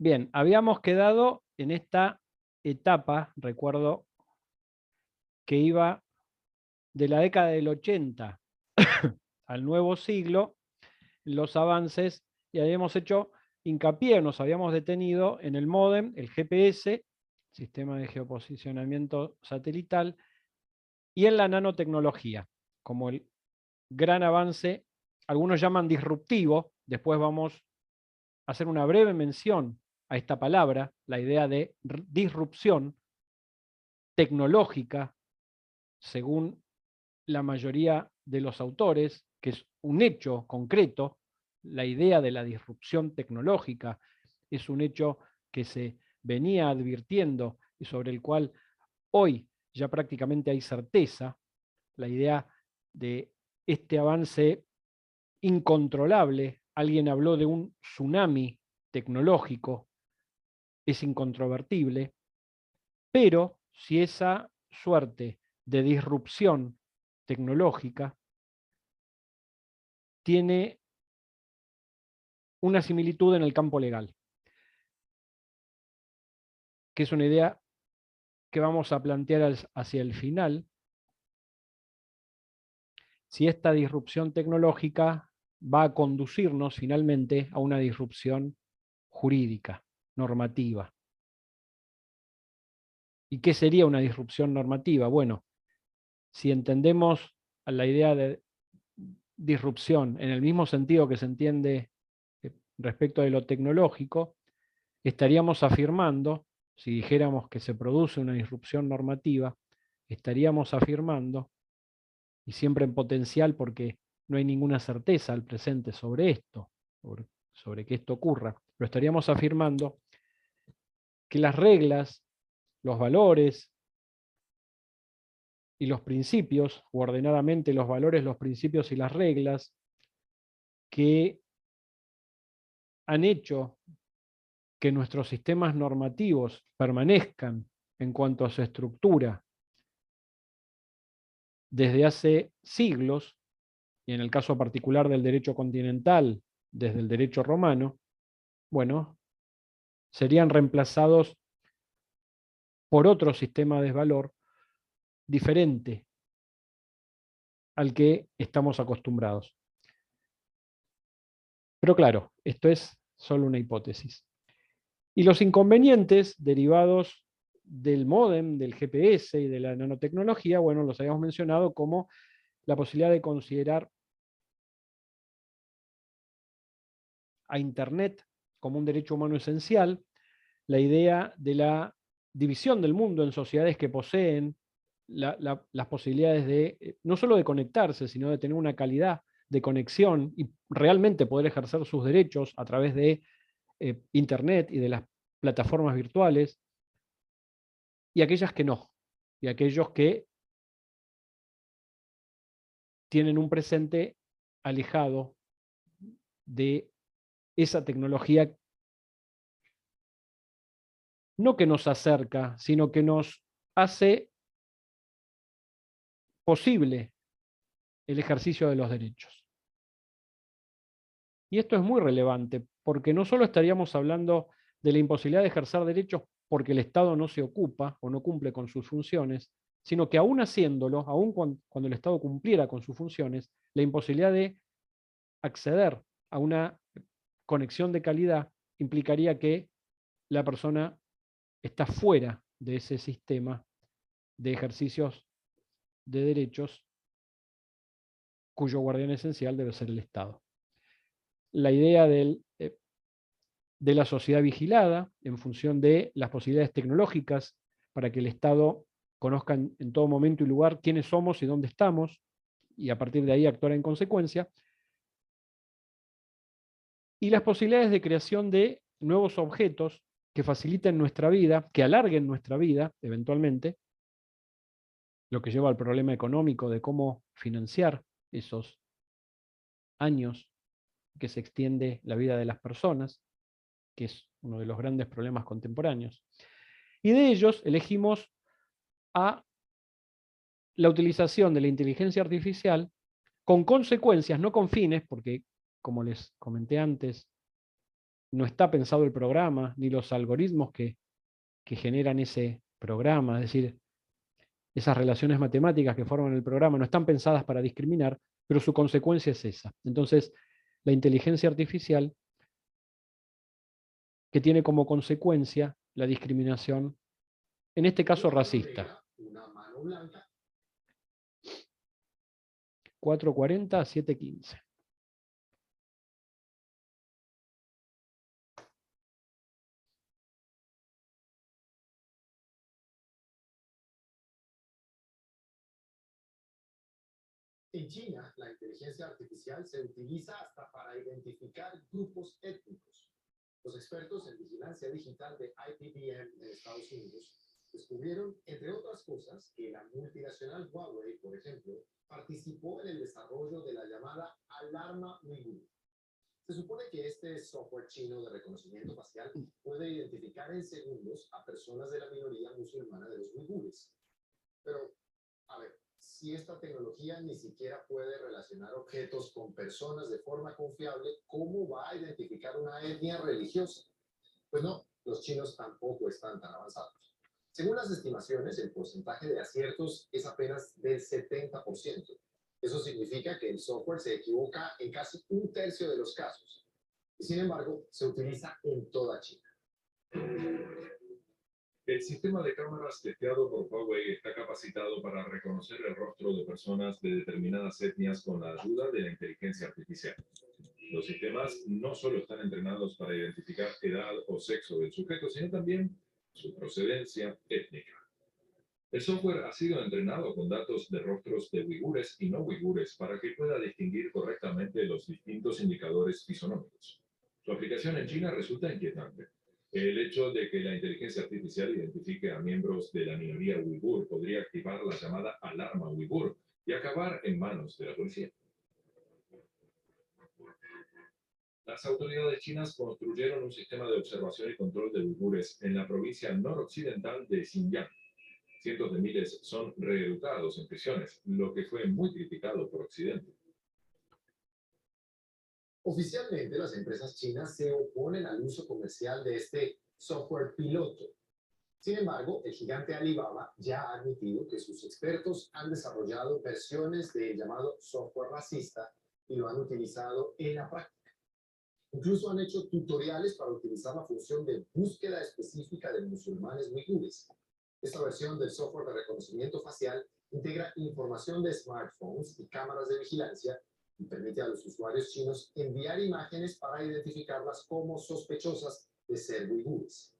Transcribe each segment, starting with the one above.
Bien, habíamos quedado en esta etapa, recuerdo que iba de la década del 80 al nuevo siglo, los avances, y habíamos hecho hincapié, nos habíamos detenido en el módem, el GPS, sistema de geoposicionamiento satelital, y en la nanotecnología, como el gran avance, algunos llaman disruptivo, después vamos a hacer una breve mención a esta palabra, la idea de disrupción tecnológica, según la mayoría de los autores, que es un hecho concreto. La idea de la disrupción tecnológica es un hecho que se venía advirtiendo y sobre el cual hoy ya prácticamente hay certeza. La idea de este avance incontrolable, alguien habló de un tsunami tecnológico, es incontrovertible, pero si esa suerte de disrupción tecnológica tiene una similitud en el campo legal, que es una idea que vamos a plantear hacia el final. Si esta disrupción tecnológica va a conducirnos finalmente a una disrupción jurídica, normativa. ¿Y qué sería una disrupción normativa? Bueno, si entendemos a la idea de disrupción en el mismo sentido que se entiende respecto de lo tecnológico, estaríamos afirmando, si dijéramos que se produce una disrupción normativa, estaríamos afirmando, y siempre en potencial porque no hay ninguna certeza al presente sobre esto, sobre que esto ocurra, pero estaríamos afirmando que las reglas, los valores y los principios, o ordenadamente los valores, los principios y las reglas, que han hecho que nuestros sistemas normativos permanezcan en cuanto a su estructura desde hace siglos, y en el caso particular del derecho continental, desde el derecho romano, bueno, serían reemplazados por otro sistema de valor diferente al que estamos acostumbrados. Pero claro, esto es solo una hipótesis. Y los inconvenientes derivados del módem, del GPS y de la nanotecnología, bueno, los habíamos mencionado como la posibilidad de considerar a Internet como un derecho humano esencial, la idea de la división del mundo en sociedades que poseen las posibilidades de, no solo de conectarse, sino de tener una calidad de conexión y realmente poder ejercer sus derechos a través de Internet y de las plataformas virtuales, y aquellas que no, y aquellos que tienen un presente alejado de esa tecnología, no que nos acerca, sino que nos hace posible el ejercicio de los derechos. Y esto es muy relevante, porque no solo estaríamos hablando de la imposibilidad de ejercer derechos porque el Estado no se ocupa o no cumple con sus funciones, sino que aún haciéndolo, aún cuando el Estado cumpliera con sus funciones, la imposibilidad de acceder a una conexión de calidad implicaría que la persona está fuera de ese sistema de ejercicios de derechos cuyo guardián esencial debe ser el Estado. La idea de la sociedad vigilada en función de las posibilidades tecnológicas para que el Estado conozca en todo momento y lugar quiénes somos y dónde estamos, y a partir de ahí actuar en consecuencia, y las posibilidades de creación de nuevos objetos que faciliten nuestra vida, que alarguen nuestra vida eventualmente, lo que lleva al problema económico de cómo financiar esos años que se extiende la vida de las personas, que es uno de los grandes problemas contemporáneos. Y de ellos elegimos a la utilización de la inteligencia artificial con consecuencias, no con fines, porque como les comenté antes, no está pensado el programa, ni los algoritmos que generan ese programa, es decir, esas relaciones matemáticas que forman el programa no están pensadas para discriminar, pero su consecuencia es esa. Entonces, la inteligencia artificial, que tiene como consecuencia la discriminación, en este caso racista. 440 a 715. En China, la inteligencia artificial se utiliza hasta para identificar grupos étnicos. Los expertos en vigilancia digital de IPBM en Estados Unidos descubrieron, entre otras cosas, que la multinacional Huawei, por ejemplo, participó en el desarrollo de la llamada alarma uigur. Se supone que este software chino de reconocimiento facial puede identificar en segundos a personas de la minoría musulmana de los uigures. Pero, a ver, si esta tecnología ni siquiera puede relacionar objetos con personas de forma confiable, ¿cómo va a identificar una etnia religiosa? Pues no, los chinos tampoco están tan avanzados. Según las estimaciones, el porcentaje de aciertos es apenas del 70%. Eso significa que el software se equivoca en casi un tercio de los casos. Y sin embargo, se utiliza en toda China. El sistema de cámaras testeado por Huawei está capacitado para reconocer el rostro de personas de determinadas etnias con la ayuda de la inteligencia artificial. Los sistemas no solo están entrenados para identificar edad o sexo del sujeto, sino también su procedencia étnica. El software ha sido entrenado con datos de rostros de uigures y no uigures para que pueda distinguir correctamente los distintos indicadores fisonómicos. Su aplicación en China resulta inquietante. El hecho de que la inteligencia artificial identifique a miembros de la minoría uigur podría activar la llamada alarma uigur y acabar en manos de la policía. Las autoridades chinas construyeron un sistema de observación y control de uigures en la provincia noroccidental de Xinjiang. Cientos de miles son reeducados en prisiones, lo que fue muy criticado por Occidente. Oficialmente, las empresas chinas se oponen al uso comercial de este software piloto. Sin embargo, el gigante Alibaba ya ha admitido que sus expertos han desarrollado versiones del llamado software racista y lo han utilizado en la práctica. Incluso han hecho tutoriales para utilizar la función de búsqueda específica de musulmanes uigures. Esta versión del software de reconocimiento facial integra información de smartphones y cámaras de vigilancia y permite a los usuarios chinos enviar imágenes para identificarlas como sospechosas de ser uigures.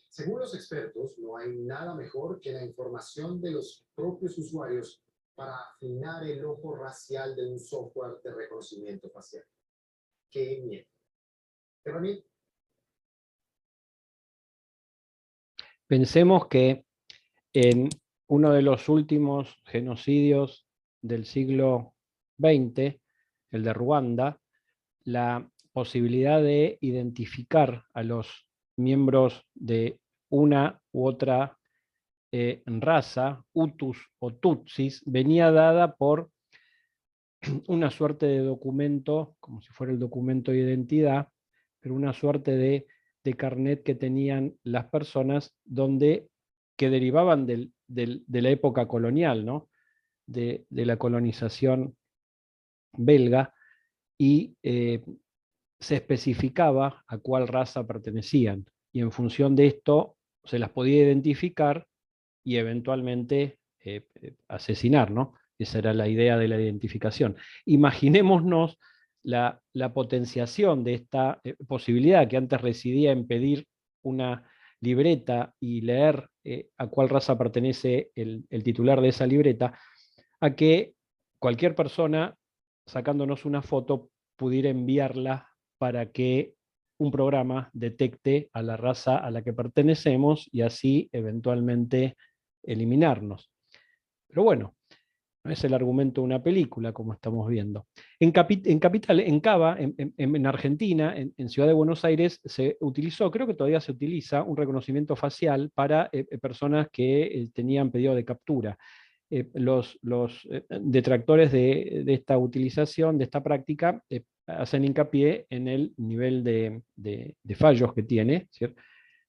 Según los expertos, no hay nada mejor que la información de los propios usuarios para afinar el ojo racial de un software de reconocimiento facial. ¡Qué miedo! Herramienta. Pensemos que en uno de los últimos genocidios del siglo XX, el de Ruanda, la posibilidad de identificar a los miembros de una u otra raza, Hutus o Tutsis, venía dada por una suerte de documento, como si fuera el documento de identidad, pero una suerte de carnet que tenían las personas que derivaban de la época colonial, ¿no? de la colonización belga, y se especificaba a cuál raza pertenecían, y en función de esto se las podía identificar y eventualmente asesinar, ¿no? Esa era la idea de la identificación. Imaginémonos la potenciación de esta posibilidad que antes residía en pedir una libreta y leer a cuál raza pertenece el titular de esa libreta, a que cualquier persona, sacándonos una foto, pudiera enviarla para que un programa detecte a la raza a la que pertenecemos y así eventualmente eliminarnos. Pero bueno, no es el argumento de una película, como estamos viendo. En Cava, en Argentina, en Ciudad de Buenos Aires, se utilizó, creo que todavía se utiliza, un reconocimiento facial para personas que tenían pedido de captura. los detractores de esta utilización, de esta práctica, hacen hincapié en el nivel de fallos que tiene, ¿cierto?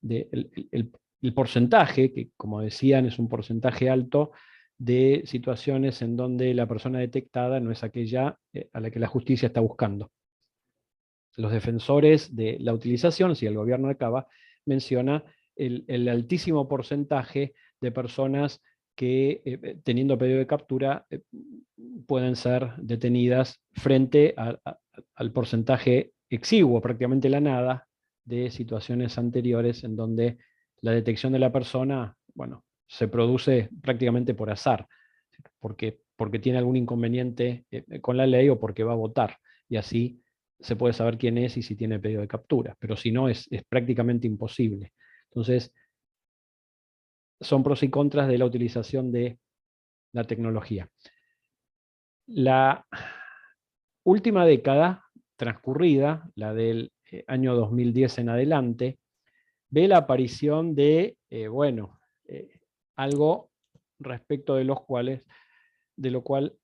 El porcentaje, que como decían es un porcentaje alto, de situaciones en donde la persona detectada no es aquella a la que la justicia está buscando. Los defensores de la utilización, si el gobierno de Cava menciona el altísimo porcentaje de personas que, teniendo pedido de captura, pueden ser detenidas frente al porcentaje exiguo, prácticamente la nada, de situaciones anteriores en donde la detección de la persona, bueno, se produce prácticamente por azar, porque tiene algún inconveniente con la ley o porque va a votar, y así se puede saber quién es y si tiene pedido de captura, pero si no es prácticamente imposible. Entonces, son pros y contras de la utilización de la tecnología. La última década transcurrida, la del año 2010 en adelante, ve la aparición de, algo respecto de lo cual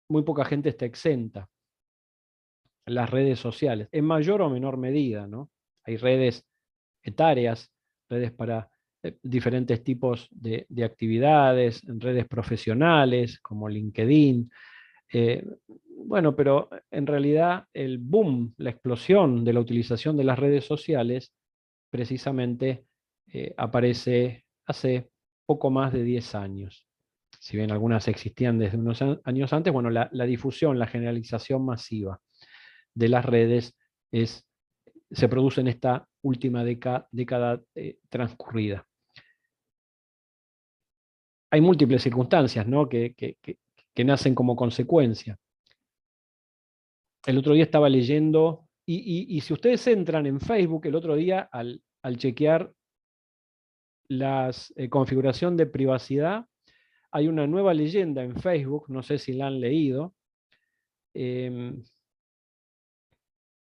muy poca gente está exenta: las redes sociales, en mayor o menor medida, ¿no? Hay redes etarias, redes para diferentes tipos de actividades, en redes profesionales como LinkedIn. Bueno, pero en realidad el boom, la explosión de la utilización de las redes sociales, precisamente aparece hace poco más de 10 años. Si bien algunas existían desde unos años antes, bueno, la difusión, la generalización masiva de las redes se produce en esta última década transcurrida. Hay múltiples circunstancias, ¿no?, que nacen como consecuencia. El otro día estaba leyendo, y si ustedes entran en Facebook el otro día, al chequear la configuración de privacidad, hay una nueva leyenda en Facebook, no sé si la han leído,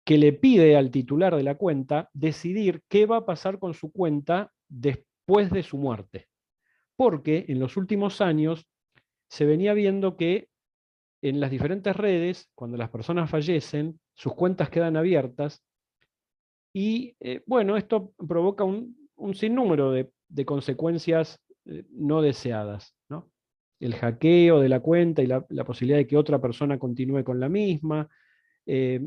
que le pide al titular de la cuenta decidir qué va a pasar con su cuenta después de su muerte. Porque en los últimos años se venía viendo que en las diferentes redes, cuando las personas fallecen, sus cuentas quedan abiertas y, bueno, esto provoca un sinnúmero de consecuencias no deseadas, ¿no? El hackeo de la cuenta y la posibilidad de que otra persona continúe con la misma, eh,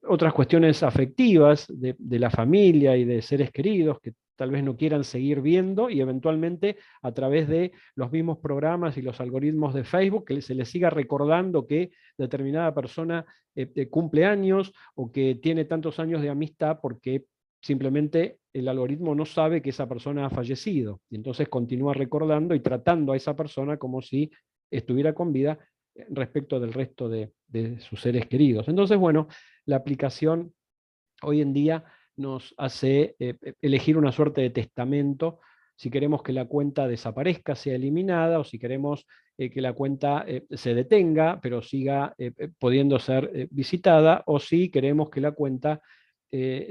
otras cuestiones afectivas de la familia y de seres queridos que tal vez no quieran seguir viendo, y eventualmente a través de los mismos programas y los algoritmos de Facebook que se les siga recordando que determinada persona cumple años o que tiene tantos años de amistad, porque simplemente el algoritmo no sabe que esa persona ha fallecido, y entonces continúa recordando y tratando a esa persona como si estuviera con vida respecto del resto de sus seres queridos. Entonces, bueno, la aplicación hoy en día nos hace elegir una suerte de testamento si queremos que la cuenta desaparezca, sea eliminada, o si queremos que la cuenta se detenga, pero siga pudiendo ser visitada, o si queremos que la cuenta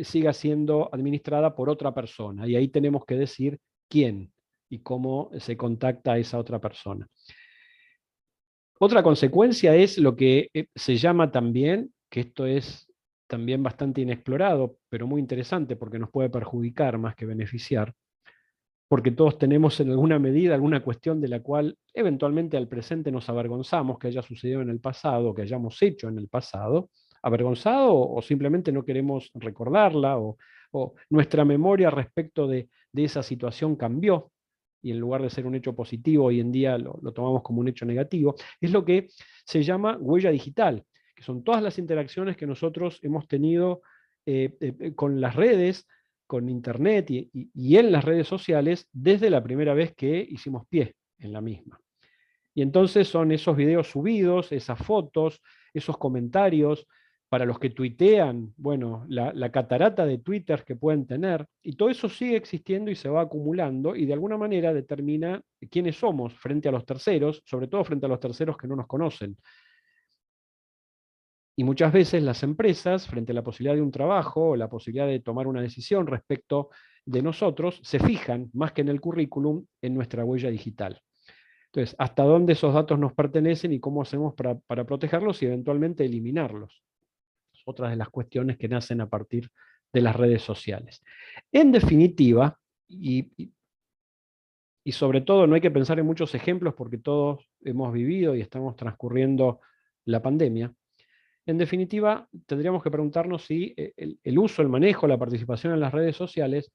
siga siendo administrada por otra persona. Y ahí tenemos que decir quién y cómo se contacta a esa otra persona. Otra consecuencia es lo que se llama también, que esto es también bastante inexplorado, pero muy interesante porque nos puede perjudicar más que beneficiar, porque todos tenemos en alguna medida alguna cuestión de la cual eventualmente al presente nos avergonzamos que haya sucedido en el pasado, que hayamos hecho en el pasado, avergonzado o simplemente no queremos recordarla, o nuestra memoria respecto de esa situación cambió, y en lugar de ser un hecho positivo, hoy en día lo tomamos como un hecho negativo. Es lo que se llama huella digital, que son todas las interacciones que nosotros hemos tenido con las redes, con Internet y en las redes sociales desde la primera vez que hicimos pie en la misma. Y entonces son esos videos subidos, esas fotos, esos comentarios, para los que tuitean, bueno, la catarata de Twitter que pueden tener, y todo eso sigue existiendo y se va acumulando, y de alguna manera determina quiénes somos frente a los terceros, sobre todo frente a los terceros que no nos conocen. Y muchas veces las empresas, frente a la posibilidad de un trabajo o la posibilidad de tomar una decisión respecto de nosotros, se fijan, más que en el currículum, en nuestra huella digital. Entonces, ¿hasta dónde esos datos nos pertenecen y cómo hacemos para protegerlos y eventualmente eliminarlos? Es otra de las cuestiones que nacen a partir de las redes sociales. En definitiva, y sobre todo no hay que pensar en muchos ejemplos porque todos hemos vivido y estamos transcurriendo la pandemia. En definitiva, tendríamos que preguntarnos si el uso, el manejo, la participación en las redes sociales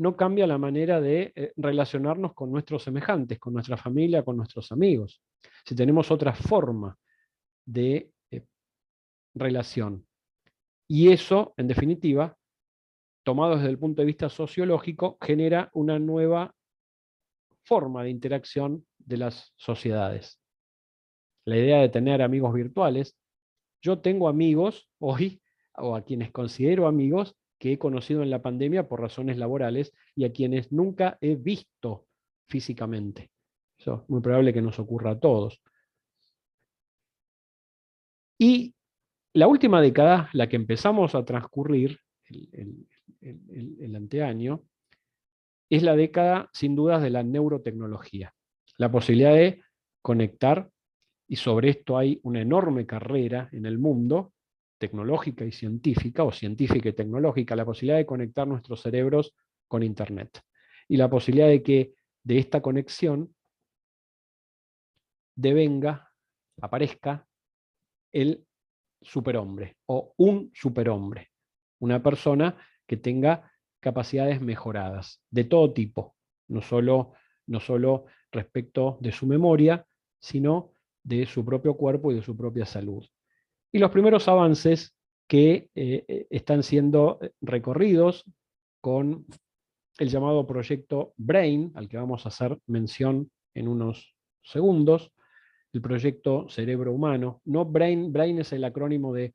no cambia la manera de relacionarnos con nuestros semejantes, con nuestra familia, con nuestros amigos. Si tenemos otra forma de relación. Y eso, en definitiva, tomado desde el punto de vista sociológico, genera una nueva forma de interacción de las sociedades. La idea de tener amigos virtuales. Yo tengo amigos hoy, o a quienes considero amigos, que he conocido en la pandemia por razones laborales y a quienes nunca he visto físicamente. Eso es muy probable que nos ocurra a todos. Y la última década, la que empezamos a transcurrir, el anteaño, es la década, sin dudas, de la neurotecnología. La posibilidad de conectar, y sobre esto hay una enorme carrera en el mundo, tecnológica y científica, o científica y tecnológica, la posibilidad de conectar nuestros cerebros con Internet. Y la posibilidad de que de esta conexión devenga, aparezca, el superhombre, o un superhombre. Una persona que tenga capacidades mejoradas, de todo tipo, no solo respecto de su memoria, sino de su propio cuerpo y de su propia salud. Y los primeros avances que están siendo recorridos con el llamado proyecto BRAIN, al que vamos a hacer mención en unos segundos, el proyecto Cerebro Humano. No BRAIN, BRAIN es el acrónimo de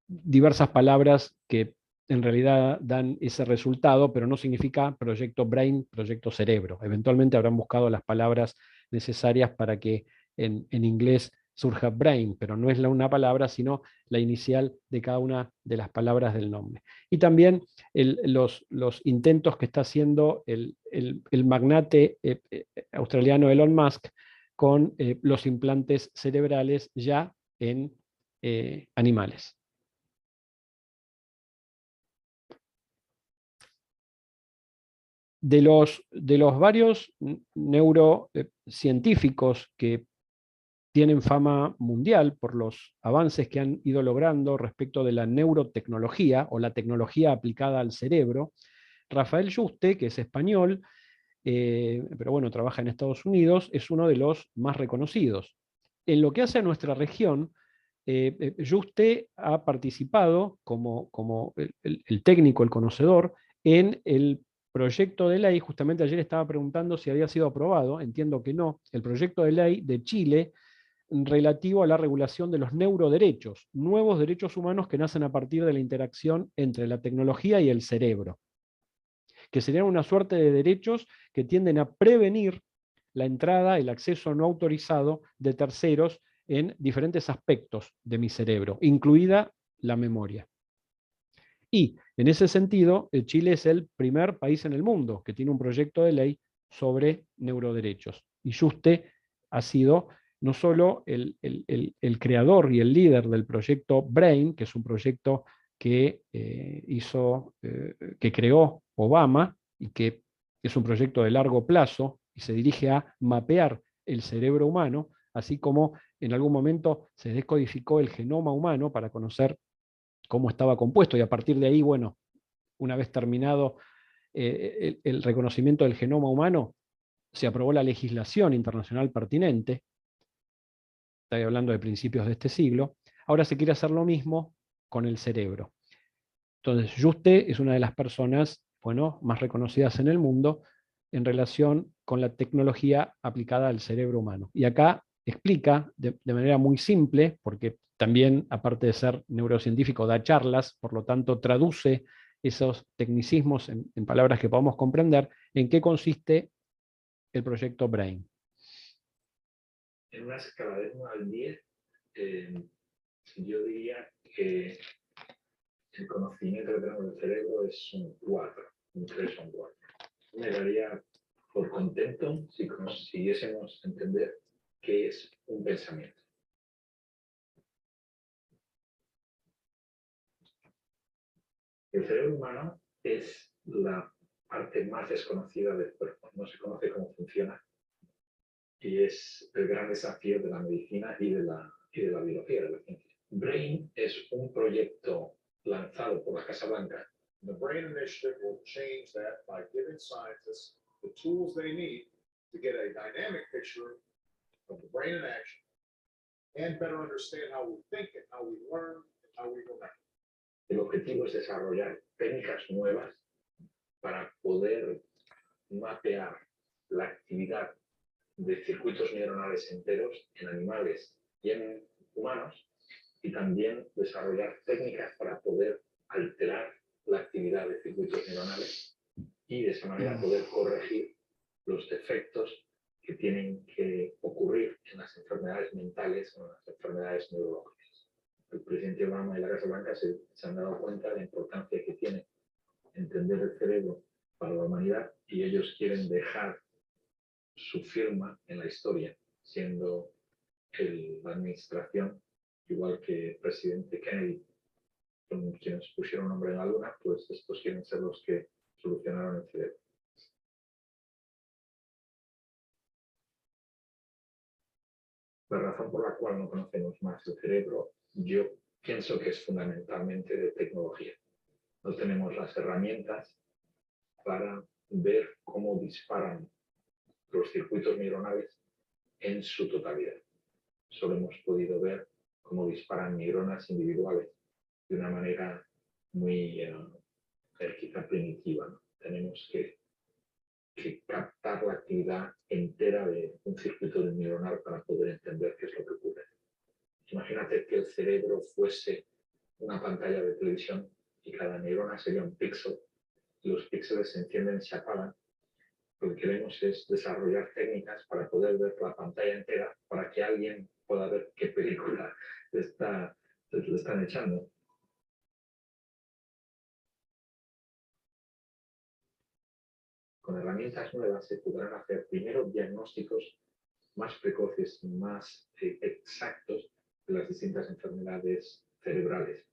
diversas palabras que en realidad dan ese resultado, pero no significa proyecto BRAIN, proyecto cerebro. Eventualmente habrán buscado las palabras necesarias para que en inglés surja brain, pero no es una palabra, sino la inicial de cada una de las palabras del nombre. Y también los intentos que está haciendo el magnate australiano Elon Musk con los implantes cerebrales ya en animales. De los varios neurocientíficos que tienen fama mundial por los avances que han ido logrando respecto de la neurotecnología o la tecnología aplicada al cerebro, Rafael Yuste, que es español, pero bueno, trabaja en Estados Unidos, es uno de los más reconocidos. En lo que hace a nuestra región, Yuste ha participado como el técnico, el conocedor, en el proyecto de ley. Justamente ayer estaba preguntando si había sido aprobado, entiendo que no, el proyecto de ley de Chile relativo a la regulación de los neuroderechos, nuevos derechos humanos que nacen a partir de la interacción entre la tecnología y el cerebro, que serían una suerte de derechos que tienden a prevenir la entrada, el acceso no autorizado de terceros en diferentes aspectos de mi cerebro, incluida la memoria. Y en ese sentido, Chile es el primer país en el mundo que tiene un proyecto de ley sobre neuroderechos. Y Yuste ha sido no solo el creador y el líder del proyecto BRAIN, que es un proyecto que que creó Obama y que es un proyecto de largo plazo y se dirige a mapear el cerebro humano, así como en algún momento se descodificó el genoma humano para conocer cómo estaba compuesto, y a partir de ahí, bueno, una vez terminado el reconocimiento del genoma humano, se aprobó la legislación internacional pertinente, estoy hablando de principios de este siglo. Ahora se quiere hacer lo mismo con el cerebro. Entonces, Yuste es una de las personas, bueno, más reconocidas en el mundo en relación con la tecnología aplicada al cerebro humano. Y acá explica de manera muy simple, porque también, aparte de ser neurocientífico, da charlas, por lo tanto traduce esos tecnicismos en palabras que podamos comprender, en qué consiste el proyecto BRAIN. En una escala de 1 al 10, Yo diría que el conocimiento que tenemos del cerebro es un 4, un 3 o un 4. Me daría por contento si consiguiésemos entender qué es un pensamiento. El cerebro humano es la parte más desconocida del cuerpo. No se conoce cómo funciona y es el gran desafío de la medicina y de la biología, de la ciencia. BRAIN es un proyecto lanzado por la Casa Blanca. The BRAIN Initiative will change that by giving scientists the tools they need to get a dynamic picture of the brain in action and better understand how we think and how we learn and how we remember. El objetivo es desarrollar técnicas nuevas para poder mapear la actividad de circuitos neuronales enteros en animales y en humanos, y también desarrollar técnicas para poder alterar la actividad de circuitos neuronales y de esa manera poder corregir los defectos que tienen que ocurrir en las enfermedades mentales o en las enfermedades neurológicas. El presidente Obama y la Casa Blanca se han dado cuenta de la importancia que tiene entender el cerebro para la humanidad y ellos quieren dejar su firma en la historia, siendo la administración, igual que el presidente Kennedy, con quienes pusieron nombre en la luna, pues estos quieren ser los que solucionaron el cerebro. La razón por la cual no conocemos más el cerebro, yo pienso que es fundamentalmente de tecnología. No tenemos las herramientas para ver cómo disparan los circuitos neuronales en su totalidad. Solo hemos podido ver cómo disparan neuronas individuales de una manera muy quizá primitiva, ¿no? Tenemos que captar la actividad entera de un circuito neuronal para poder entender qué es lo que ocurre. Imagínate que el cerebro fuese una pantalla de televisión y cada neurona sería un píxel y los píxeles se encienden y se apagan. Lo que queremos es desarrollar técnicas para poder ver la pantalla entera para que alguien pueda ver qué película le están echando. Con herramientas nuevas se podrán hacer primero diagnósticos más precoces y más exactos de las distintas enfermedades cerebrales.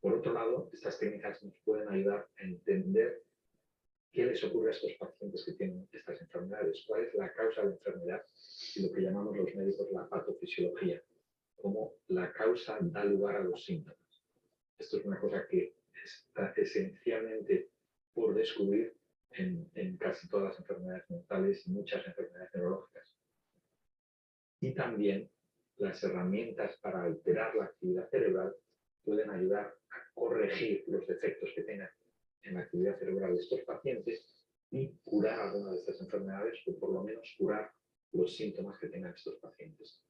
Por otro lado, estas técnicas nos pueden ayudar a entender qué les ocurre a estos pacientes que tienen estas enfermedades, cuál es la causa de la enfermedad y lo que llamamos los médicos la patofisiología, cómo la causa da lugar a los síntomas. Esto es una cosa que está esencialmente por descubrir en casi todas las enfermedades mentales y muchas enfermedades neurológicas. Y también las herramientas para alterar la actividad cerebral pueden ayudar a corregir los defectos que tengan en la actividad cerebral de estos pacientes y curar algunas de estas enfermedades o por lo menos curar los síntomas que tengan estos pacientes.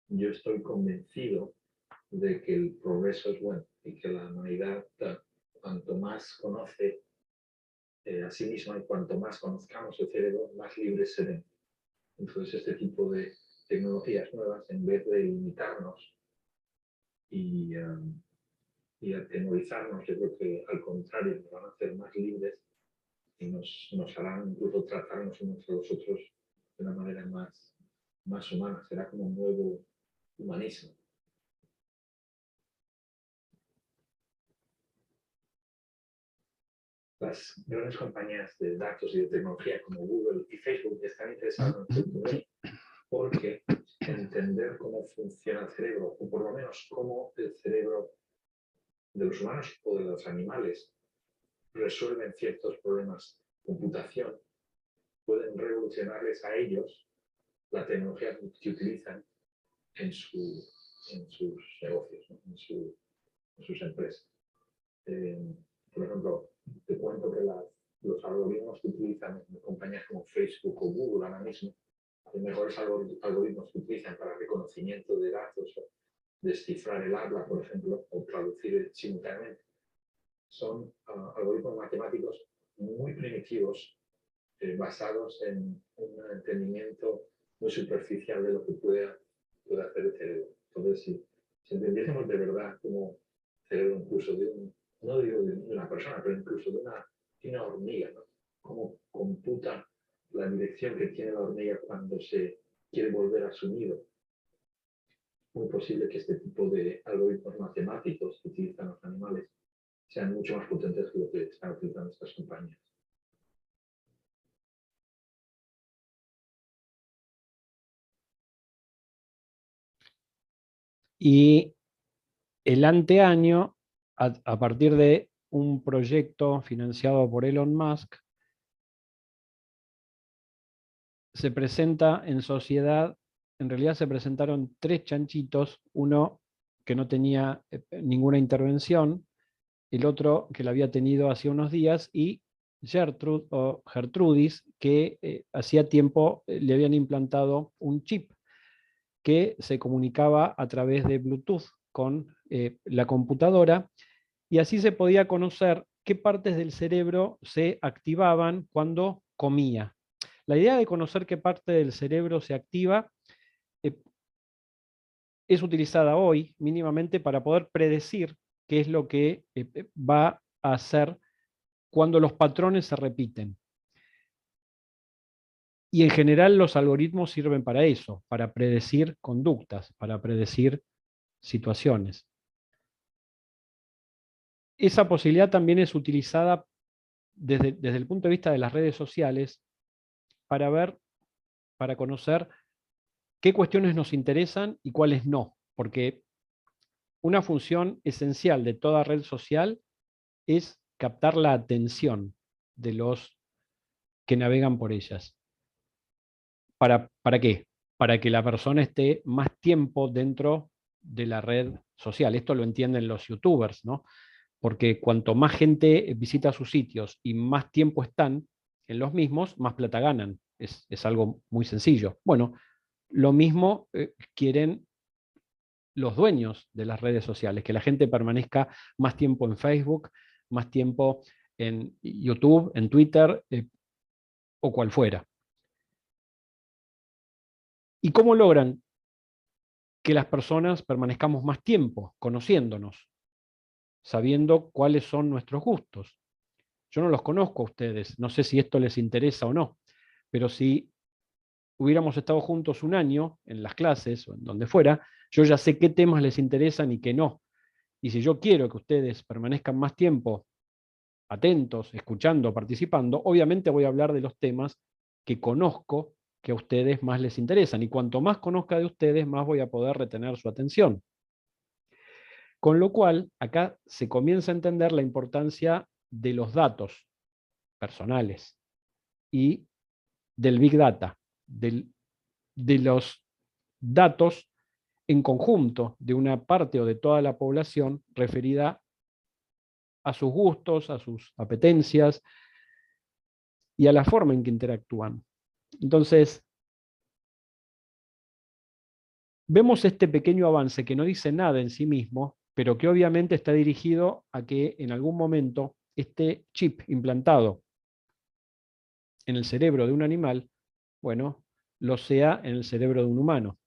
Yo estoy convencido de que el progreso es bueno y que la humanidad, cuanto más conoce a sí misma y cuanto más conozcamos el cerebro, más libres seremos. Entonces, este tipo de tecnologías nuevas, en vez de limitarnos y atemorizarnos, yo creo que al contrario, nos van a hacer más libres y nos harán incluso tratarnos unos a los otros de una manera más humana. Será como un nuevo humanismo. Las grandes compañías de datos y de tecnología como Google y Facebook están interesadas en el futuro porque entender cómo funciona el cerebro, o por lo menos cómo el cerebro de los humanos o de los animales resuelven ciertos problemas de computación, pueden revolucionarles a ellos la tecnología que utilizan en sus negocios, ¿no? en sus empresas. Por ejemplo, te cuento que los algoritmos que utilizan compañías como Facebook o Google ahora mismo, los mejores algoritmos que utilizan para reconocimiento de datos o descifrar el habla, por ejemplo, o traducir simultáneamente, son algoritmos matemáticos muy primitivos basados en un entendimiento muy superficial de lo que puede hacer el cerebro. Entonces, si entendiésemos de verdad cómo el cerebro incluso no digo de una persona, pero incluso de una hormiga, ¿no? Cómo computa la dirección que tiene la hormiga cuando se quiere volver a su nido. Muy posible que este tipo de algoritmos matemáticos que utilizan los animales sean mucho más potentes que lo que están utilizando estas compañías. Y el anteaño, a partir de un proyecto financiado por Elon Musk, se presenta en sociedad, en realidad se presentaron 3 chanchitos, uno que no tenía ninguna intervención, el otro que la había tenido hacía unos días, y Gertrude o Gertrudis, que hacía tiempo le habían implantado un chip que se comunicaba a través de Bluetooth con la computadora, y así se podía conocer qué partes del cerebro se activaban cuando comía. La idea de conocer qué parte del cerebro se activa eh, es utilizada hoy mínimamente para poder predecir qué es lo que va a hacer cuando los patrones se repiten. Y en general los algoritmos sirven para eso, para predecir conductas, para predecir situaciones. Esa posibilidad también es utilizada desde el punto de vista de las redes sociales para ver, para conocer qué cuestiones nos interesan y cuáles no, porque una función esencial de toda red social es captar la atención de los que navegan por ellas. ¿Para qué? Para que la persona esté más tiempo dentro de la red social. Esto lo entienden los youtubers, ¿no? Porque cuanto más gente visita sus sitios y más tiempo están en los mismos, más plata ganan. Es algo muy sencillo. Bueno, lo mismo quieren los dueños de las redes sociales, que la gente permanezca más tiempo en Facebook, más tiempo en YouTube, en Twitter o cual fuera. ¿Y cómo logran que las personas permanezcamos más tiempo conociéndonos, sabiendo cuáles son nuestros gustos? Yo no los conozco a ustedes, no sé si esto les interesa o no, pero si hubiéramos estado juntos un año en las clases o en donde fuera, yo ya sé qué temas les interesan y qué no. Y si yo quiero que ustedes permanezcan más tiempo atentos, escuchando, participando, obviamente voy a hablar de los temas que conozco que a ustedes más les interesan. Y cuanto más conozca de ustedes, más voy a poder retener su atención. Con lo cual, acá se comienza a entender la importancia de los datos personales y del Big Data, de los datos en conjunto de una parte o de toda la población referida a sus gustos, a sus apetencias y a la forma en que interactúan. Entonces, vemos este pequeño avance que no dice nada en sí mismo, pero que obviamente está dirigido a que en algún momento este chip implantado en el cerebro de un animal, bueno, lo sea en el cerebro de un humano.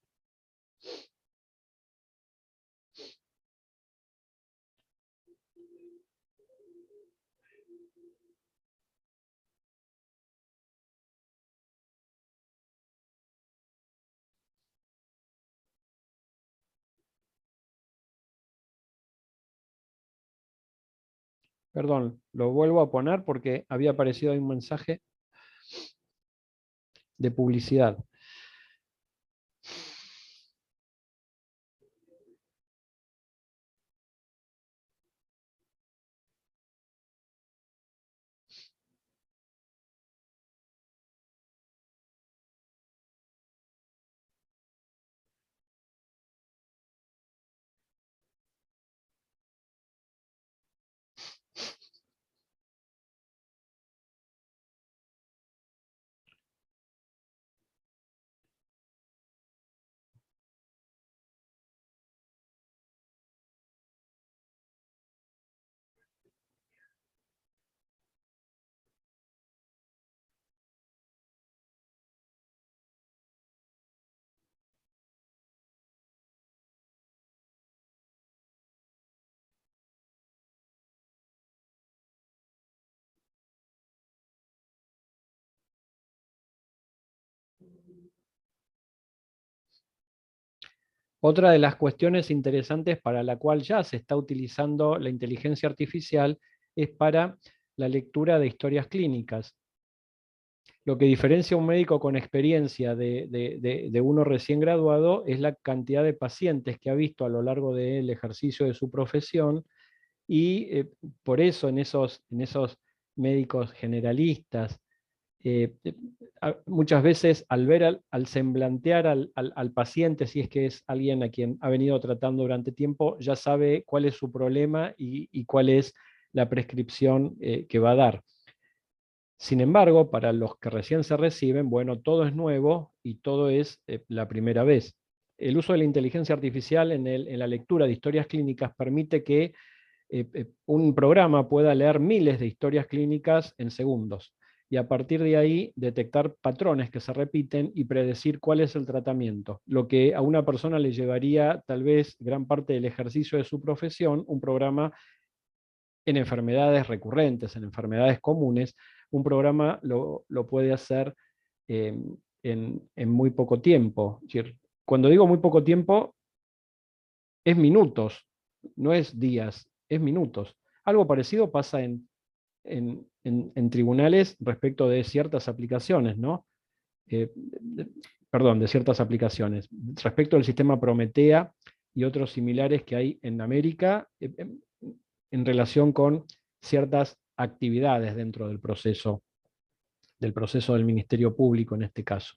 Perdón, lo vuelvo a poner porque había aparecido ahí un mensaje de publicidad. Otra de las cuestiones interesantes para la cual ya se está utilizando la inteligencia artificial es para la lectura de historias clínicas. Lo que diferencia a un médico con experiencia de uno recién graduado es la cantidad de pacientes que ha visto a lo largo del ejercicio de su profesión, y por eso en esos médicos generalistas, muchas veces al ver, al semblantear al paciente, si es que es alguien a quien ha venido tratando durante tiempo, ya sabe cuál es su problema y cuál es la prescripción que va a dar. Sin embargo, para los que recién se reciben, bueno, todo es nuevo y todo es la primera vez. El uso de la inteligencia artificial en la lectura de historias clínicas permite que un programa pueda leer miles de historias clínicas en segundos, y a partir de ahí detectar patrones que se repiten y predecir cuál es el tratamiento. Lo que a una persona le llevaría tal vez gran parte del ejercicio de su profesión, un programa en enfermedades recurrentes, en enfermedades comunes, un programa lo puede hacer en muy poco tiempo. Es decir, cuando digo muy poco tiempo, es minutos, no es días, es minutos. Algo parecido pasa en tribunales respecto de ciertas aplicaciones, ¿no? Perdón, de ciertas aplicaciones. Respecto al sistema Prometea y otros similares que hay en América, en relación con ciertas actividades dentro del proceso del Ministerio Público en este caso.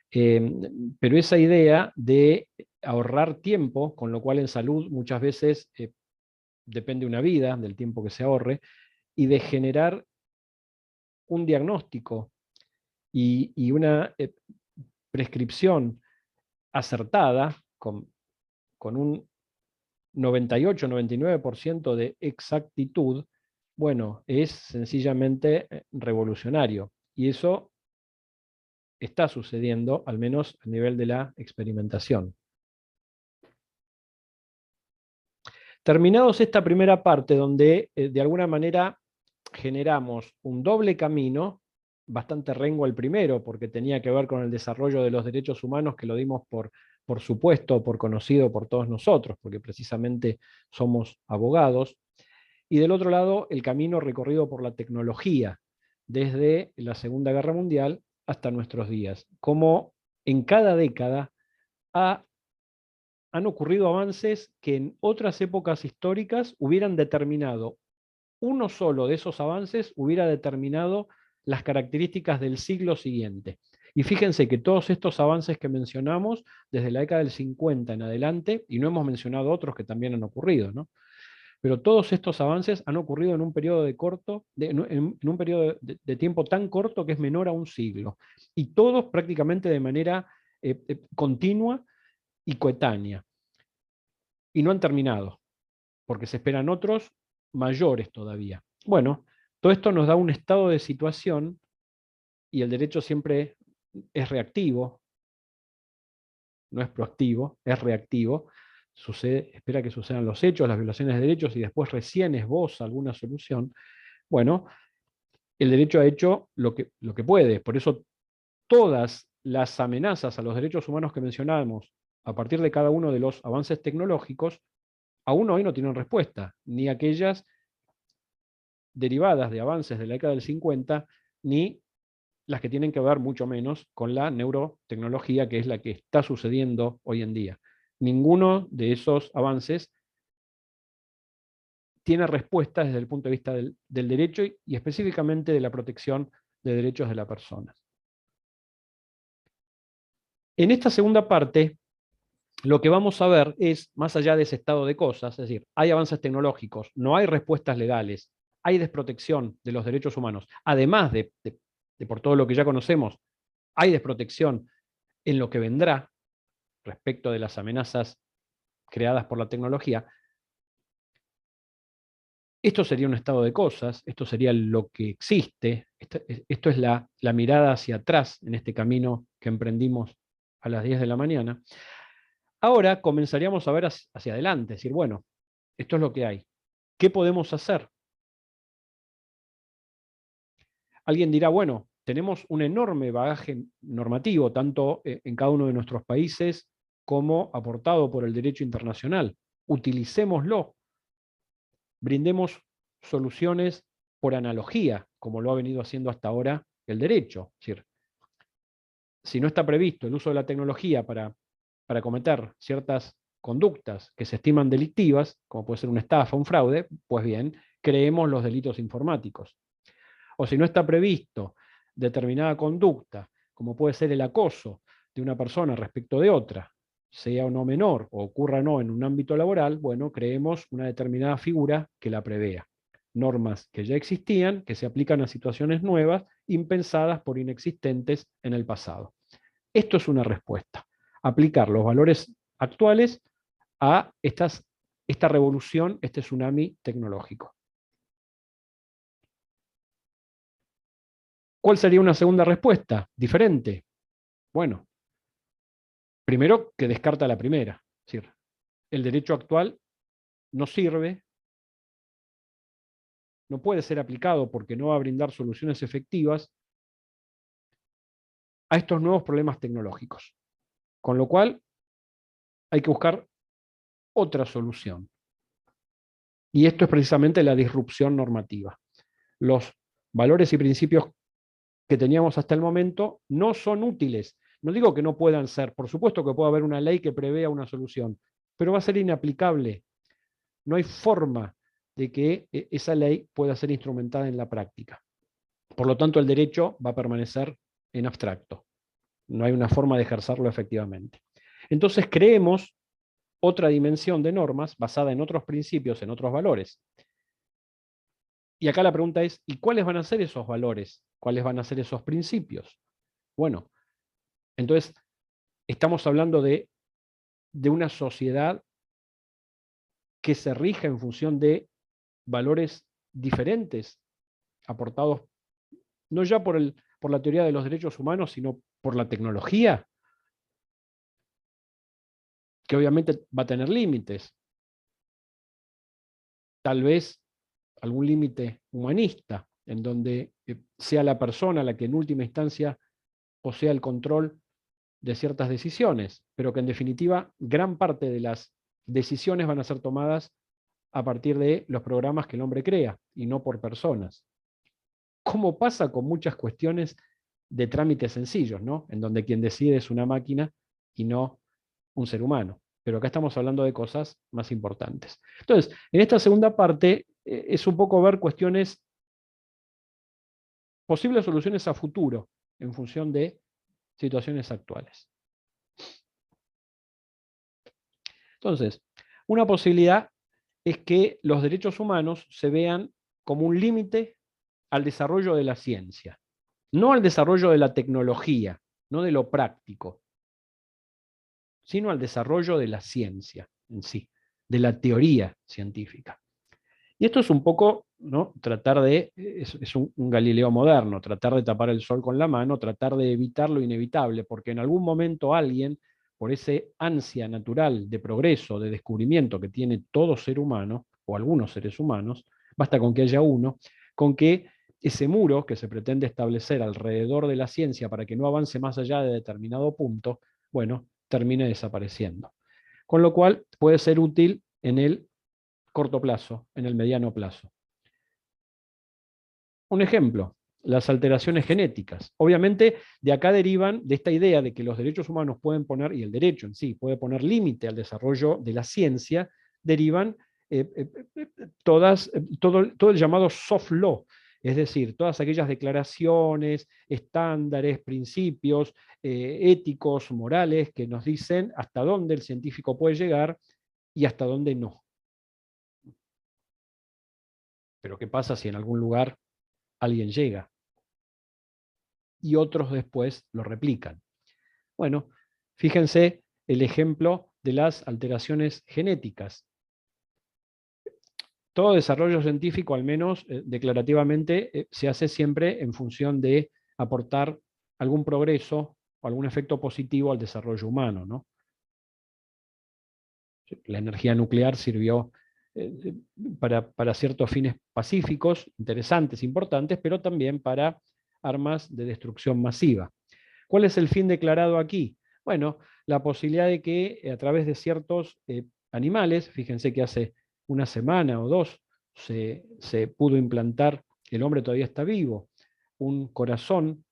Pero esa idea de ahorrar tiempo, con lo cual en salud muchas veces depende una vida del tiempo que se ahorre, y de generar un diagnóstico y una prescripción acertada con un 98-99% de exactitud, bueno, es sencillamente revolucionario. Y eso está sucediendo, al menos a nivel de la experimentación. Terminados esta primera parte, donde de alguna manera generamos un doble camino, bastante rengo al primero, porque tenía que ver con el desarrollo de los derechos humanos, que lo dimos por supuesto, por conocido por todos nosotros, porque precisamente somos abogados. Y del otro lado, el camino recorrido por la tecnología, desde la Segunda Guerra Mundial hasta nuestros días. Como en cada década han ocurrido avances que en otras épocas históricas hubieran determinado, uno solo de esos avances hubiera determinado las características del siglo siguiente. Y fíjense que todos estos avances que mencionamos, desde la década del 50 en adelante, y no hemos mencionado otros que también han ocurrido, ¿no? Pero todos estos avances han ocurrido en un periodo en un periodo de tiempo tan corto que es menor a un siglo. Y todos prácticamente de manera continua y coetánea. Y no han terminado, porque se esperan otros mayores todavía. Bueno, todo esto nos da un estado de situación, y el derecho siempre es reactivo, no es proactivo, es reactivo. Espera que sucedan los hechos, las violaciones de derechos, y después recién esboza alguna solución. Bueno, el derecho ha hecho lo que puede. Por eso todas las amenazas a los derechos humanos que mencionábamos, a partir de cada uno de los avances tecnológicos, aún hoy no tienen respuesta, ni aquellas derivadas de avances de la década del 50, ni las que tienen que ver mucho menos con la neurotecnología, que es la que está sucediendo hoy en día. Ninguno de esos avances tiene respuesta desde el punto de vista del derecho y específicamente de la protección de derechos de la persona. En esta segunda parte, lo que vamos a ver es, más allá de ese estado de cosas, es decir, hay avances tecnológicos, no hay respuestas legales, hay desprotección de los derechos humanos, además de por todo lo que ya conocemos, hay desprotección en lo que vendrá respecto de las amenazas creadas por la tecnología. Esto sería un estado de cosas, esto sería lo que existe, esto es la mirada hacia atrás en este camino que emprendimos a las 10 de la mañana. Ahora comenzaríamos a ver hacia adelante, decir, bueno, esto es lo que hay. ¿Qué podemos hacer? Alguien dirá, bueno, tenemos un enorme bagaje normativo, tanto en cada uno de nuestros países como aportado por el derecho internacional. Utilicémoslo, brindemos soluciones por analogía, como lo ha venido haciendo hasta ahora el derecho. Es decir, si no está previsto el uso de la tecnología para cometer ciertas conductas que se estiman delictivas, como puede ser una estafa, un fraude, pues bien, creemos los delitos informáticos. O si no está previsto determinada conducta, como puede ser el acoso de una persona respecto de otra, sea o no menor, o ocurra o no en un ámbito laboral, bueno, creemos una determinada figura que la prevea. Normas que ya existían, que se aplican a situaciones nuevas, impensadas por inexistentes en el pasado. Esto es una respuesta. Aplicar los valores actuales a esta revolución, este tsunami tecnológico. ¿Cuál sería una segunda respuesta? Diferente. Bueno, primero que descarta la primera. Es decir, el derecho actual no sirve, no puede ser aplicado porque no va a brindar soluciones efectivas a estos nuevos problemas tecnológicos. Con lo cual, hay que buscar otra solución. Y esto es precisamente la disrupción normativa. Los valores y principios que teníamos hasta el momento no son útiles. No digo que no puedan ser, por supuesto que puede haber una ley que prevea una solución, pero va a ser inaplicable. No hay forma de que esa ley pueda ser instrumentada en la práctica. Por lo tanto, el derecho va a permanecer en abstracto. No hay una forma de ejercerlo efectivamente. Entonces creemos otra dimensión de normas basada en otros principios, en otros valores. Y acá la pregunta es, ¿y cuáles van a ser esos valores? ¿Cuáles van a ser esos principios? Bueno, entonces estamos hablando de una sociedad que se rige en función de valores diferentes, aportados no ya por la teoría de los derechos humanos, sino por la tecnología, que obviamente va a tener límites. Tal vez algún límite humanista, en donde sea la persona la que en última instancia posea el control de ciertas decisiones, pero que en definitiva gran parte de las decisiones van a ser tomadas a partir de los programas que el hombre crea y no por personas. Como pasa con muchas cuestiones de trámites sencillos, ¿no? En donde quien decide es una máquina y no un ser humano. Pero acá estamos hablando de cosas más importantes. Entonces, en esta segunda parte es un poco ver cuestiones, posibles soluciones a futuro, en función de situaciones actuales. Entonces, una posibilidad es que los derechos humanos se vean como un límite al desarrollo de la ciencia, no al desarrollo de la tecnología, no de lo práctico, sino al desarrollo de la ciencia en sí, de la teoría científica. Y esto es un poco, ¿no?, tratar de, es un Galileo moderno, tratar de tapar el sol con la mano, tratar de evitar lo inevitable, porque en algún momento alguien, por ese ansia natural de progreso, de descubrimiento que tiene todo ser humano, o algunos seres humanos, basta con que haya uno, con que ese muro que se pretende establecer alrededor de la ciencia para que no avance más allá de determinado punto, bueno, termine desapareciendo. Con lo cual puede ser útil en el corto plazo, en el mediano plazo. Un ejemplo, las alteraciones genéticas. Obviamente, de acá derivan de esta idea de que los derechos humanos pueden poner, y el derecho en sí, puede poner límite al desarrollo de la ciencia, derivan todo el llamado soft law, es decir, todas aquellas declaraciones, estándares, principios éticos, morales, que nos dicen hasta dónde el científico puede llegar y hasta dónde no. Pero ¿qué pasa si en algún lugar alguien llega y otros después lo replican? Bueno, fíjense el ejemplo de las alteraciones genéticas. Todo desarrollo científico, al menos declarativamente, se hace siempre en función de aportar algún progreso o algún efecto positivo al desarrollo humano, ¿no? La energía nuclear sirvió para ciertos fines pacíficos, interesantes, importantes, pero también para armas de destrucción masiva. ¿Cuál es el fin declarado aquí? Bueno, la posibilidad de que a través de ciertos animales, fíjense que hace una semana o dos se pudo implantar, el hombre todavía está vivo, un corazón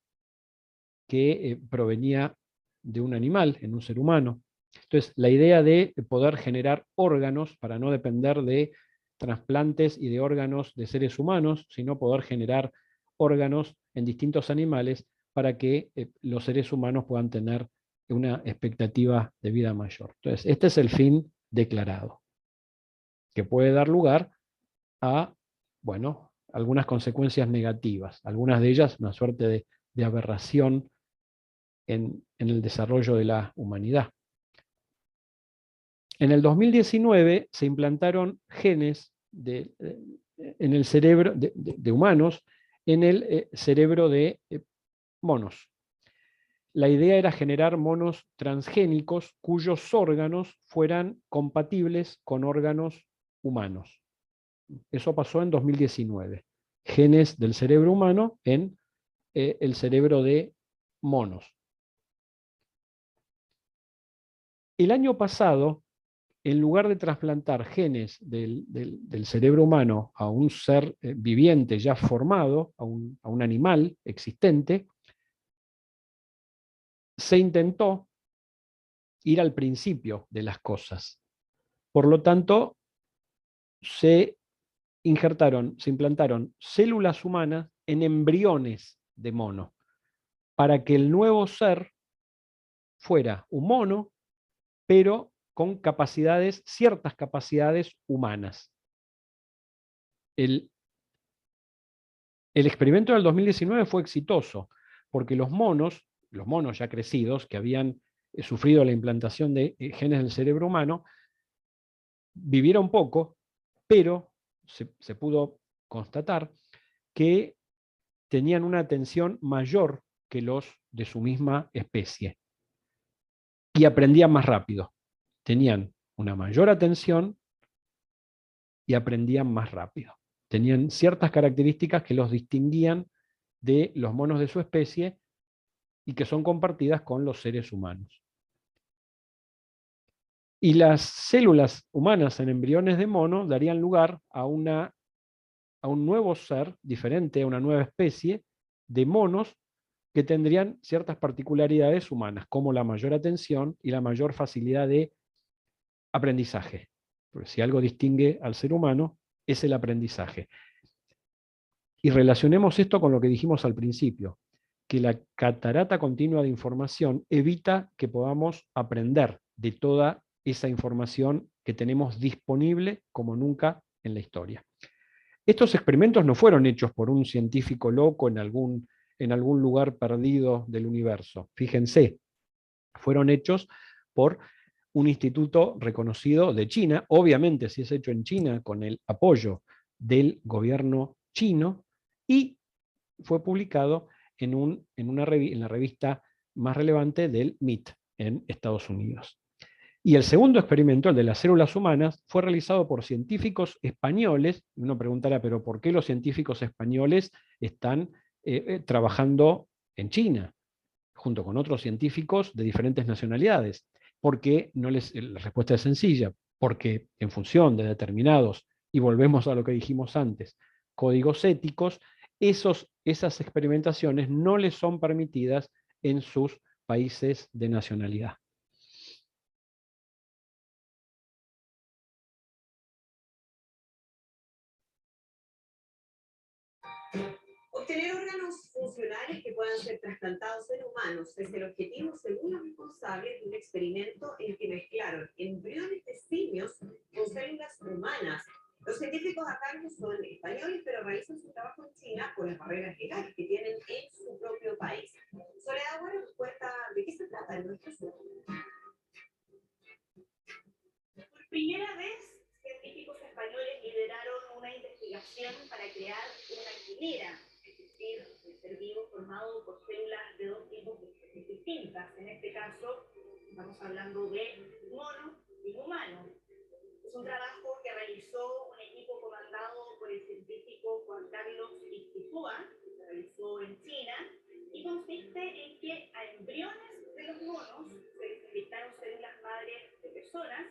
que provenía de un animal en un ser humano. Entonces, la idea de poder generar órganos para no depender de trasplantes y de órganos de seres humanos, sino poder generar órganos en distintos animales para que los seres humanos puedan tener una expectativa de vida mayor. Entonces, este es el fin declarado, que puede dar lugar a, bueno, algunas consecuencias negativas, algunas de ellas una suerte de aberración en el desarrollo de la humanidad. En el 2019 se implantaron genes en el cerebro de humanos en el cerebro de monos. La idea era generar monos transgénicos cuyos órganos fueran compatibles con órganos humanos. Eso pasó en 2019. Genes del cerebro humano en el cerebro de monos. El año pasado, en lugar de trasplantar genes del cerebro humano a un ser viviente ya formado, a un animal existente, se intentó ir al principio de las cosas. Por lo tanto, se implantaron células humanas en embriones de mono, para que el nuevo ser fuera un mono, pero con ciertas capacidades humanas. El experimento del 2019 fue exitoso, porque los monos ya crecidos, que habían sufrido la implantación de genes del cerebro humano, vivieron poco, pero se pudo constatar que tenían una atención mayor que los de su misma especie. Y aprendían más rápido. Tenían una mayor atención y aprendían más rápido. Tenían ciertas características que los distinguían de los monos de su especie y que son compartidas con los seres humanos. Y las células humanas en embriones de mono darían lugar a un nuevo ser diferente, a una nueva especie de monos que tendrían ciertas particularidades humanas, como la mayor atención y la mayor facilidad de aprendizaje. Porque si algo distingue al ser humano, es el aprendizaje. Y relacionemos esto con lo que dijimos al principio, que la catarata continua de información evita que podamos aprender de toda esa información que tenemos disponible como nunca en la historia. Estos experimentos no fueron hechos por un científico loco en algún lugar perdido del universo. Fíjense, fueron hechos por un instituto reconocido de China, obviamente si es hecho en China con el apoyo del gobierno chino, y fue publicado en la revista más relevante del MIT en Estados Unidos. Y el segundo experimento, el de las células humanas, fue realizado por científicos españoles. Uno preguntará, ¿pero por qué los científicos españoles están trabajando en China, junto con otros científicos de diferentes nacionalidades? Porque la respuesta es sencilla, porque en función de determinados, y volvemos a lo que dijimos antes, códigos éticos, esas experimentaciones no les son permitidas en sus países de nacionalidad. Obtener órganos funcionales que puedan ser trasplantados en humanos es el objetivo, según los responsables de un experimento en que mezclaron embriones de simios con células humanas. Los científicos a cargo son españoles, pero realizan su trabajo en China por las barreras legales que tienen en su propio país. Soledad Bueno nos cuenta de qué se trata en nuestro sur. Por primera vez, científicos españoles lideraron una investigación para crear una quimera, es decir, un ser vivo formado por células de dos tipos distintas. En este caso, estamos hablando de mono y humano. Es un trabajo que realizó un equipo comandado por el científico Juan Carlos Ixtizúa, realizó en China y consiste en que a embriones de los monos se les inyectaron células madres de personas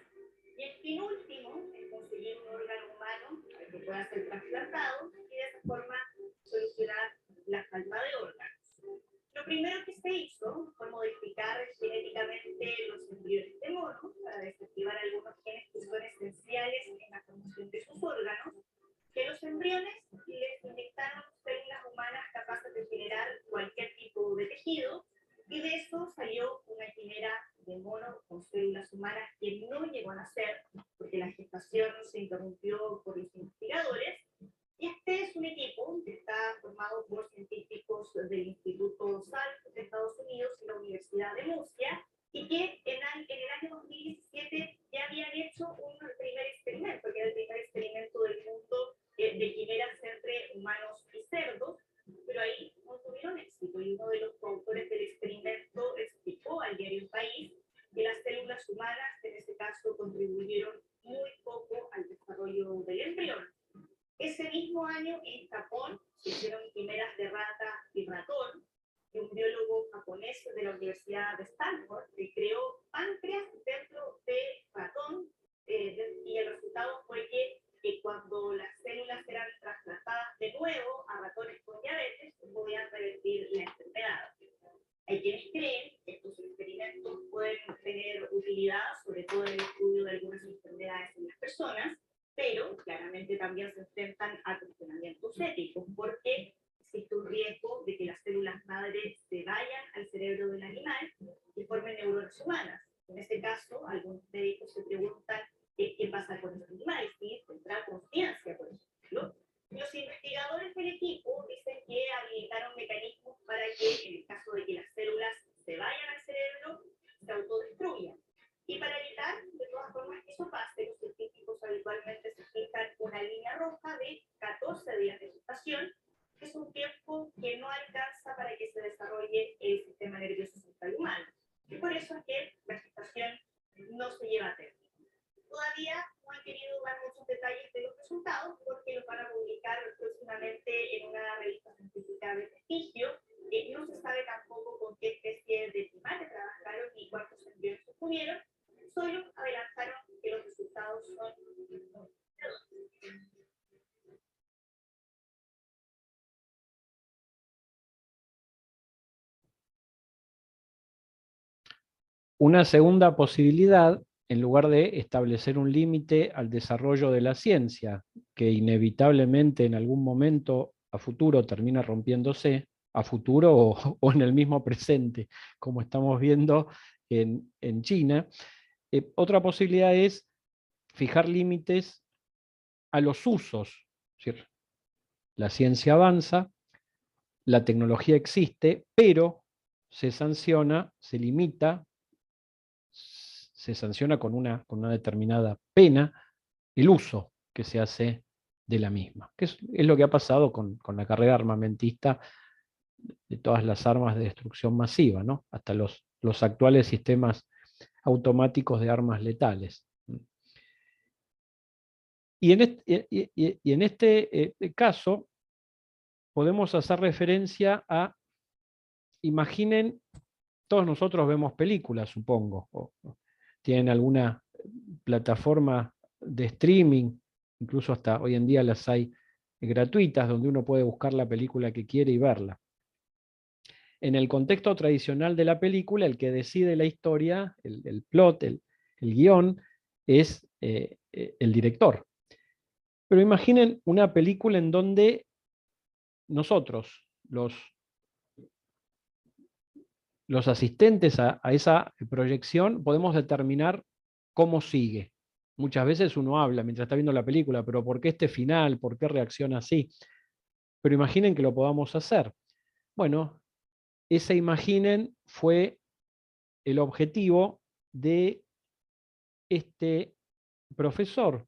y el fin último es conseguir un órgano humano para que pueda ser trasplantado y de esa forma solucionar la falta de órganos. Lo primero que se hizo fue modificar genéticamente los embriones de monos para desactivar algunos genes que son esenciales en la formación de sus órganos, que los embriones les inyectaron células humanas capaces de generar cualquier tipo de tejido, y de eso salió una quimera de mono con células humanas que no llegó a nacer porque la gestación se interrumpió por los investigadores. Y este es un equipo que está formado por científicos del Instituto Salk de Estados Unidos y la Universidad de Murcia, y que en el año 2017 ya habían hecho un primer experimento, que era el primer experimento del mundo de quimeras entre humanos y cerdos, pero ahí no tuvieron éxito, y uno de los coautores del experimento explicó al diario El País que las células humanas en este caso contribuyeron muy poco al desarrollo del embrión. Ese mismo año en Japón se hicieron quimeras de rata y ratón, y un biólogo japonés de la Universidad de Stanford que creó páncreas dentro de ratón, y el resultado fue que cuando las células eran trasplantadas de nuevo a ratones con diabetes, podían revertir la enfermedad. Hay quienes creen que estos experimentos pueden tener utilidad, sobre todo en el estudio de algunas enfermedades en las personas, pero claramente también se enfrentan a cuestionamientos éticos, porque existe un riesgo de que las células madres se vayan al cerebro del animal y formen neuronas humanas. En este caso, algunos médicos se preguntan qué pasa con los animales, si tendrá conciencia, por ejemplo. Los investigadores del equipo dicen que habilitaron mecanismos para que, en el caso de que las células se vayan al cerebro, se autodestruyan. Y para evitar, de todas formas, que eso pase, los científicos habitualmente se fijan una línea roja de 14 días de gestación, que es un tiempo que no alcanza para que se desarrolle el sistema nervioso central humano. Y por eso es que la gestación no se lleva a término. Todavía no han querido dar muchos detalles de los resultados porque los van a publicar próximamente en una revista científica de prestigio. No se sabe tampoco con qué especie de primate trabajaron ni cuántos embriones obtuvieron. Solo adelantaron que los resultados son Una segunda posibilidad, en lugar de establecer un límite al desarrollo de la ciencia, que inevitablemente en algún momento a futuro termina rompiéndose, a futuro o en el mismo presente, como estamos viendo en China, otra posibilidad es fijar límites a los usos. Es decir, la ciencia avanza, la tecnología existe, pero se sanciona, se limita, se sanciona con una determinada pena el uso que se hace de la misma, que es lo que ha pasado con la carrera armamentista de todas las armas de destrucción masiva, ¿no? Hasta los actuales sistemas automáticos de armas letales. Y en este caso podemos hacer referencia a, imaginen, todos nosotros vemos películas, supongo, o tienen alguna plataforma de streaming, incluso hasta hoy en día las hay gratuitas, donde uno puede buscar la película que quiere y verla. En el contexto tradicional de la película, el que decide la historia, el plot, el guión, es el director. Pero imaginen una película en donde nosotros, los asistentes a esa proyección, podemos determinar cómo sigue. Muchas veces uno habla mientras está viendo la película, pero ¿por qué este final? ¿Por qué reacciona así? Pero imaginen que lo podamos hacer. Bueno, ese imaginen fue el objetivo de este profesor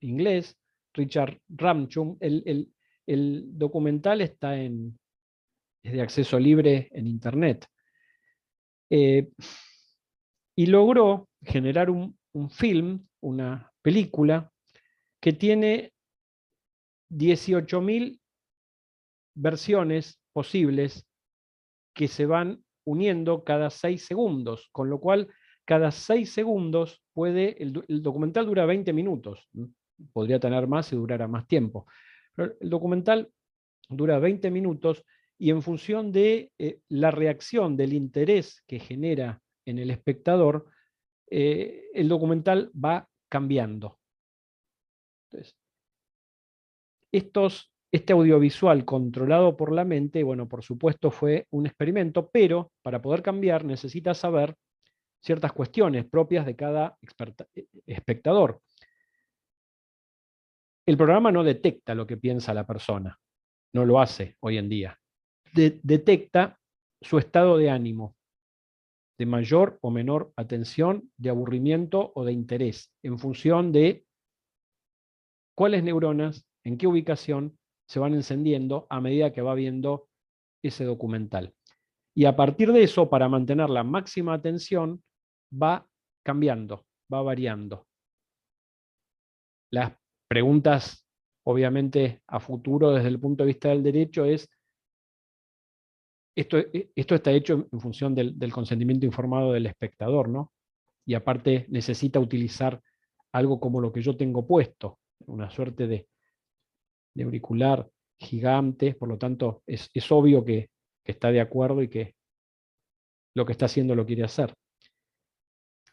inglés, Richard Ramchum. El documental está es de acceso libre en Internet. Y logró generar un film, una película, que tiene 18.000 versiones posibles que se van uniendo cada 6 segundos, con lo cual cada 6 segundos el documental dura 20 minutos, podría tener más si durara más tiempo, pero el documental dura 20 minutos y en función de la reacción, del interés que genera en el espectador, el documental va cambiando. Entonces, este audiovisual controlado por la mente, bueno, por supuesto fue un experimento, pero para poder cambiar necesita saber ciertas cuestiones propias de cada espectador. El programa no detecta lo que piensa la persona, no lo hace hoy en día. Detecta su estado de ánimo, de mayor o menor atención, de aburrimiento o de interés, en función de cuáles neuronas, en qué ubicación se van encendiendo a medida que va viendo ese documental. Y a partir de eso, para mantener la máxima atención, va cambiando, va variando. Las preguntas, obviamente, a futuro desde el punto de vista del derecho es, esto está hecho en función del consentimiento informado del espectador, ¿no? Y aparte necesita utilizar algo como lo que yo tengo puesto, una suerte de auricular gigante, por lo tanto es obvio que está de acuerdo y que lo que está haciendo lo quiere hacer.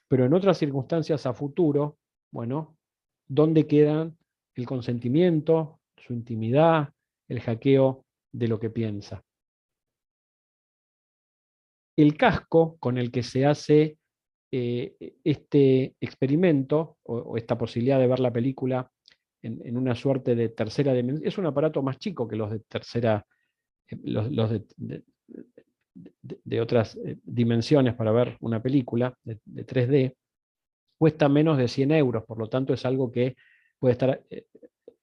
Pero en otras circunstancias a futuro, bueno, ¿dónde quedan el consentimiento, su intimidad, el hackeo de lo que piensa? El casco con el que se hace este experimento, o esta posibilidad de ver la película en una suerte de tercera dimensión, es un aparato más chico que los de tercera, los de otras dimensiones para ver una película de 3D, cuesta menos de 100 euros, por lo tanto es algo que puede estar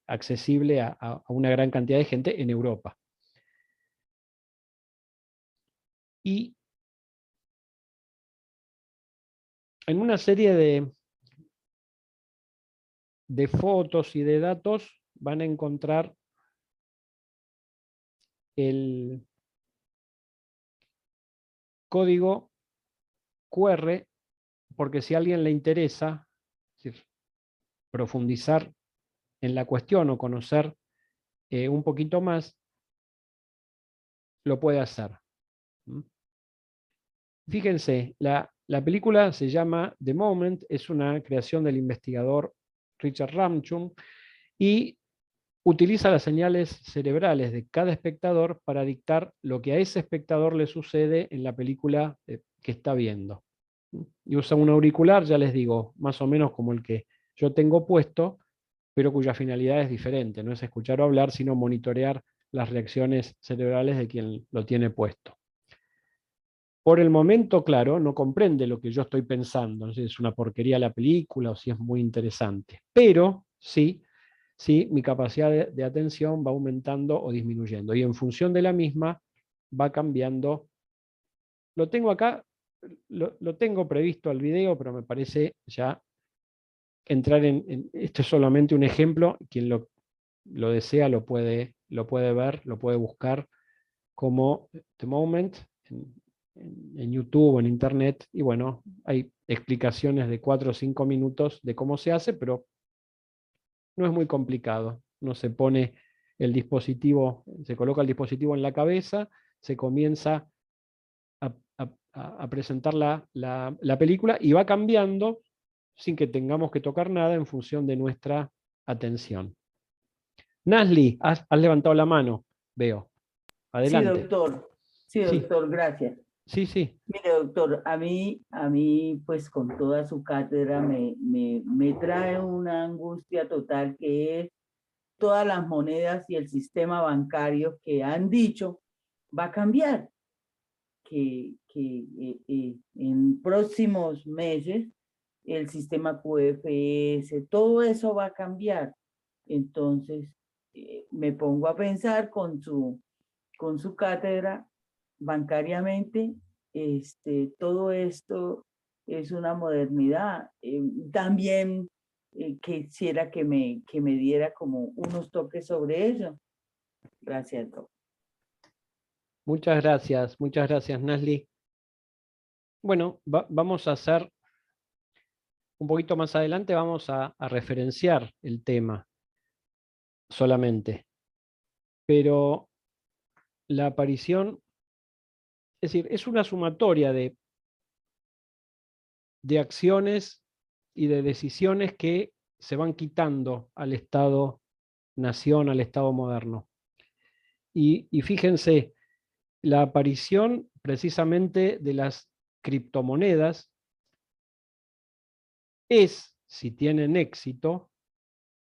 accesible a una gran cantidad de gente en Europa. Y en una serie de fotos y de datos van a encontrar el código QR, porque si a alguien le interesa, es decir, profundizar en la cuestión o conocer un poquito más, lo puede hacer. Fíjense, la película se llama The Moment, es una creación del investigador Richard Ramchung y utiliza las señales cerebrales de cada espectador para dictar lo que a ese espectador le sucede en la película que está viendo. Y usa un auricular, ya les digo, más o menos como el que yo tengo puesto, pero cuya finalidad es diferente, no es escuchar o hablar, sino monitorear las reacciones cerebrales de quien lo tiene puesto. Por el momento, claro, no comprende lo que yo estoy pensando, no sé si es una porquería la película o si es muy interesante, pero sí, mi capacidad de atención va aumentando o disminuyendo, y en función de la misma va cambiando. Lo tengo acá, lo tengo previsto al video, pero me parece ya entrar esto es solamente un ejemplo, quien lo desea lo puede ver, lo puede buscar como The Moment en YouTube o en Internet, y bueno, hay explicaciones de 4 o 5 minutos de cómo se hace, pero no es muy complicado. No se pone el dispositivo, se coloca el dispositivo en la cabeza, se comienza a presentar la película y va cambiando sin que tengamos que tocar nada en función de nuestra atención. Nasli, has levantado la mano, veo. Adelante. Sí, doctor. Sí, doctor, gracias. Sí, sí. Mire, doctor, a mí, pues con toda su cátedra me trae una angustia total, que es todas las monedas y el sistema bancario que han dicho va a cambiar, que en próximos meses el sistema QFS, todo eso va a cambiar. Entonces, me pongo a pensar con su cátedra bancariamente, todo esto es una modernidad. También quisiera que me diera como unos toques sobre eso. Gracias, doctor. Muchas gracias, Nasli. Bueno, vamos a hacer, un poquito más adelante, vamos a referenciar el tema solamente. Pero la aparición, es decir, es una sumatoria de acciones y de decisiones que se van quitando al Estado-nación, al Estado moderno. Y fíjense, la aparición precisamente de las criptomonedas es, si tienen éxito,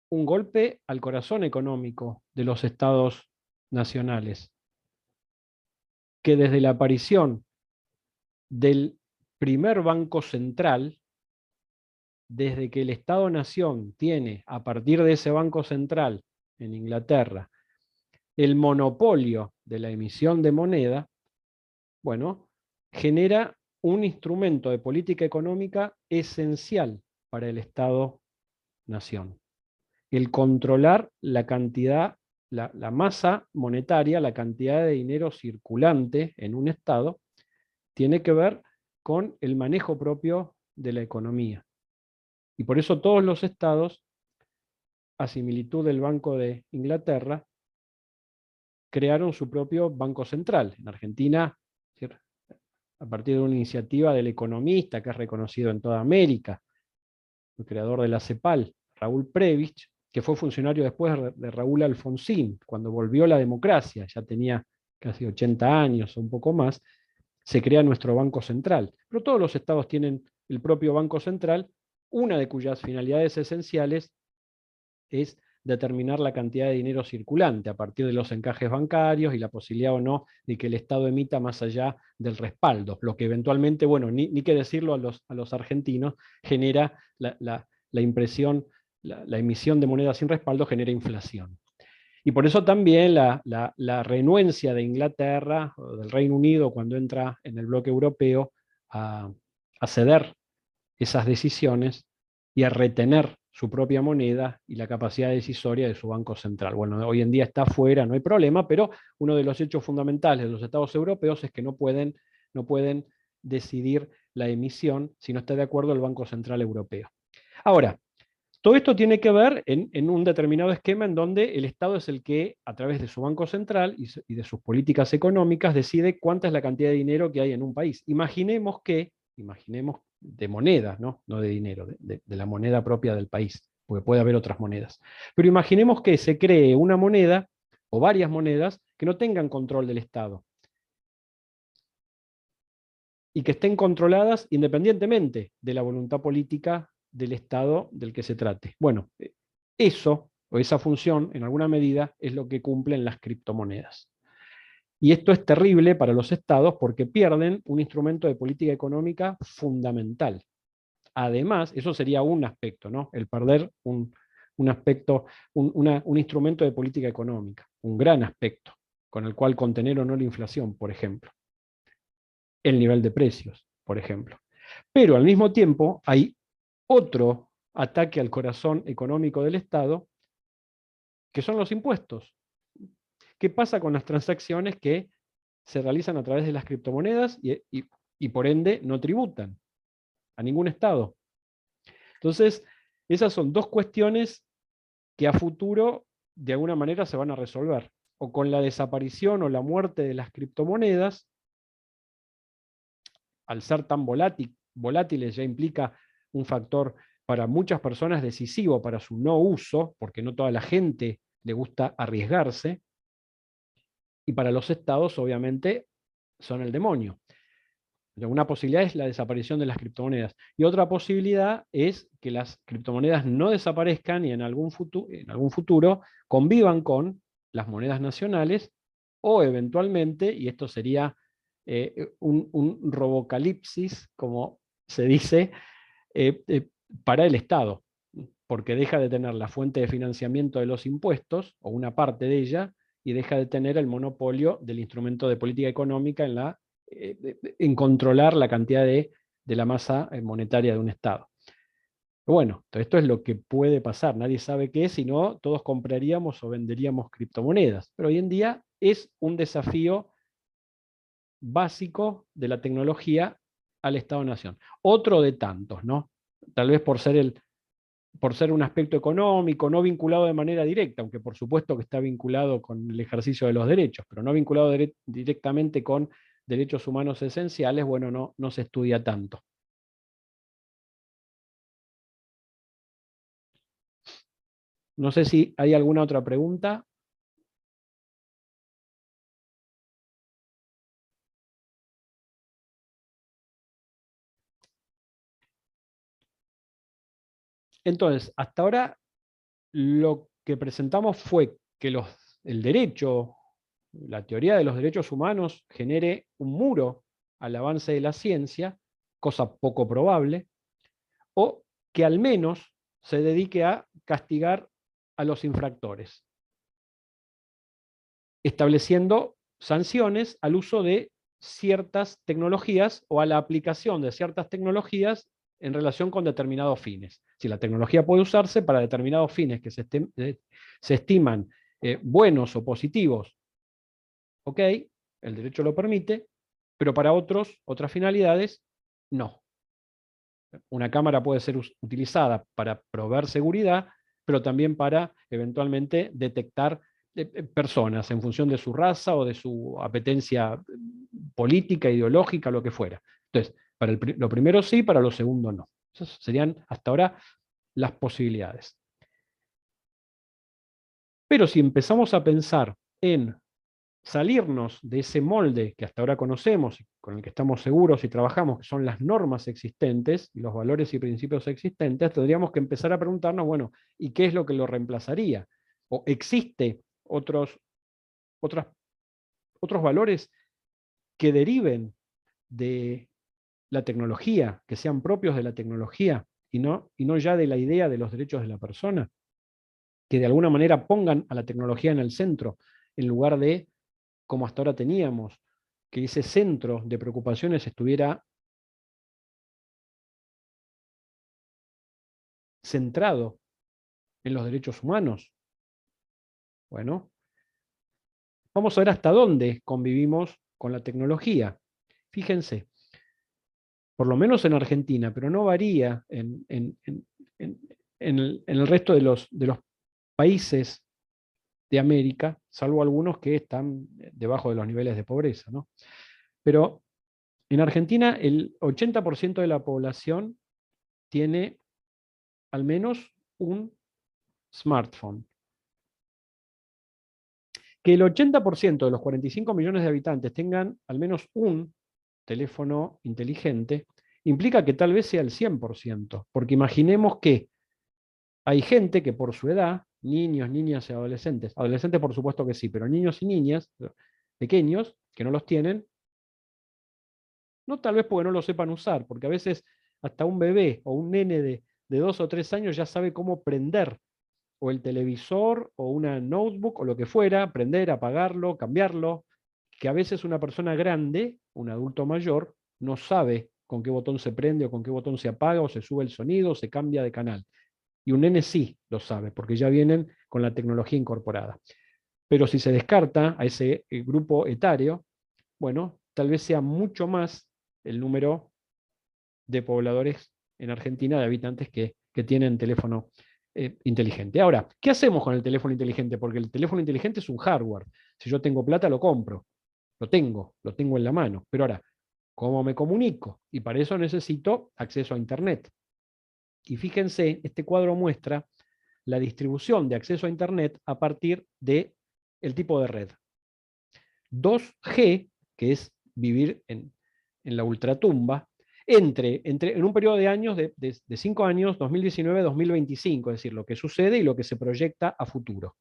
un golpe al corazón económico de los estados nacionales, que desde la aparición del primer banco central, desde que el Estado-nación tiene, a partir de ese banco central en Inglaterra, el monopolio de la emisión de moneda, bueno, genera un instrumento de política económica esencial para el Estado-nación. El controlar la cantidad, la masa monetaria, la cantidad de dinero circulante en un Estado, tiene que ver con el manejo propio de la economía. Y por eso todos los estados, a similitud del Banco de Inglaterra, crearon su propio banco central. En Argentina, a partir de una iniciativa del economista que es reconocido en toda América, el creador de la CEPAL, Raúl Prebisch, que fue funcionario después de Raúl Alfonsín, cuando volvió la democracia, ya tenía casi 80 años o un poco más, se crea nuestro Banco Central. Pero todos los estados tienen el propio Banco Central, una de cuyas finalidades esenciales es determinar la cantidad de dinero circulante a partir de los encajes bancarios y la posibilidad o no de que el Estado emita más allá del respaldo, lo que eventualmente, bueno, ni que decirlo a los argentinos, genera la impresión, la emisión de moneda sin respaldo genera inflación. Y por eso también la renuencia de Inglaterra o del Reino Unido cuando entra en el bloque europeo a ceder esas decisiones y a retener su propia moneda y la capacidad decisoria de su Banco Central. Bueno, hoy en día está fuera, no hay problema, pero uno de los hechos fundamentales de los estados europeos es que no pueden decidir la emisión si no está de acuerdo el Banco Central Europeo. Ahora, todo esto tiene que ver en un determinado esquema en donde el Estado es el que, a través de su Banco Central y de sus políticas económicas, decide cuánta es la cantidad de dinero que hay en un país. Imaginemos de monedas, no de dinero, de la moneda propia del país, porque puede haber otras monedas. Pero imaginemos que se cree una moneda o varias monedas que no tengan control del Estado y que estén controladas independientemente de la voluntad política del Estado del que se trate. Bueno, eso o esa función, en alguna medida, es lo que cumplen las criptomonedas. Y esto es terrible para los estados porque pierden un instrumento de política económica fundamental. Además, eso sería un aspecto, ¿no? El perder un aspecto, un instrumento de política económica, un gran aspecto, con el cual contener o no la inflación, por ejemplo. El nivel de precios, por ejemplo. Pero al mismo tiempo hay otro ataque al corazón económico del Estado, que son los impuestos. ¿Qué pasa con las transacciones que se realizan a través de las criptomonedas y por ende no tributan a ningún Estado? Entonces, esas son dos cuestiones que a futuro de alguna manera se van a resolver. O con la desaparición o la muerte de las criptomonedas, al ser tan volátiles ya implica un factor para muchas personas decisivo para su no uso, porque no toda la gente le gusta arriesgarse, y para los estados obviamente son el demonio. Una posibilidad es la desaparición de las criptomonedas, y otra posibilidad es que las criptomonedas no desaparezcan y en algún futuro convivan con las monedas nacionales, o eventualmente, y esto sería un robocalipsis, como se dice, para el Estado, porque deja de tener la fuente de financiamiento de los impuestos, o una parte de ella, y deja de tener el monopolio del instrumento de política económica en controlar la cantidad de la masa monetaria de un Estado. Bueno, esto es lo que puede pasar, nadie sabe qué es, si no, todos compraríamos o venderíamos criptomonedas, pero hoy en día es un desafío básico de la tecnología al Estado-Nación. Otro de tantos, ¿no? Tal vez por ser un aspecto económico, no vinculado de manera directa, aunque por supuesto que está vinculado con el ejercicio de los derechos, pero no vinculado directamente con derechos humanos esenciales, bueno, no se estudia tanto. No sé si hay alguna otra pregunta. Entonces, hasta ahora lo que presentamos fue que el derecho, la teoría de los derechos humanos genere un muro al avance de la ciencia, cosa poco probable, o que al menos se dedique a castigar a los infractores, estableciendo sanciones al uso de ciertas tecnologías o a la aplicación de ciertas tecnologías en relación con determinados fines. Si la tecnología puede usarse para determinados fines que se estiman buenos o positivos, ok, el derecho lo permite, pero para otras finalidades, no. Una cámara puede ser utilizada para proveer seguridad, pero también para eventualmente detectar personas en función de su raza o de su apetencia política, ideológica, lo que fuera. Entonces, para lo primero sí, para lo segundo no. Esas serían hasta ahora las posibilidades. Pero si empezamos a pensar en salirnos de ese molde que hasta ahora conocemos, con el que estamos seguros y trabajamos, que son las normas existentes y los valores y principios existentes, tendríamos que empezar a preguntarnos, bueno, ¿y qué es lo que lo reemplazaría? ¿O existe otros valores que deriven de la tecnología, que sean propios de la tecnología y no ya de la idea de los derechos de la persona? Que de alguna manera pongan a la tecnología en el centro, en lugar de, como hasta ahora teníamos, que ese centro de preocupaciones estuviera centrado en los derechos humanos. Bueno, vamos a ver hasta dónde convivimos con la tecnología. Fíjense, por lo menos en Argentina, pero no varía en el resto de los países de América, salvo algunos que están debajo de los niveles de pobreza, ¿no? Pero en Argentina el 80% de la población tiene al menos un smartphone. Que el 80% de los 45 millones de habitantes tengan al menos un teléfono inteligente implica que tal vez sea el 100%, porque imaginemos que hay gente que por su edad, niños, niñas y adolescentes por supuesto que sí, pero niños y niñas pequeños que no los tienen, no tal vez porque no lo sepan usar, porque a veces hasta un bebé o un nene de 2 o 3 años ya sabe cómo prender o el televisor o una notebook o lo que fuera, prender, apagarlo, cambiarlo, que a veces una persona grande, un adulto mayor, no sabe con qué botón se prende o con qué botón se apaga o se sube el sonido o se cambia de canal. Y un nene sí lo sabe, porque ya vienen con la tecnología incorporada. Pero si se descarta a ese grupo etario, bueno, tal vez sea mucho más el número de pobladores en Argentina, de habitantes que tienen teléfono inteligente. Ahora, ¿qué hacemos con el teléfono inteligente? Porque el teléfono inteligente es un hardware. Si yo tengo plata, lo compro. Lo tengo en la mano. Pero ahora, ¿cómo me comunico? Y para eso necesito acceso a Internet. Y fíjense, este cuadro muestra la distribución de acceso a Internet a partir del tipo de red. 2G, que es vivir en la ultratumba, en un periodo de años, de 5 años, 2019-2025, es decir, lo que sucede y lo que se proyecta a futuro.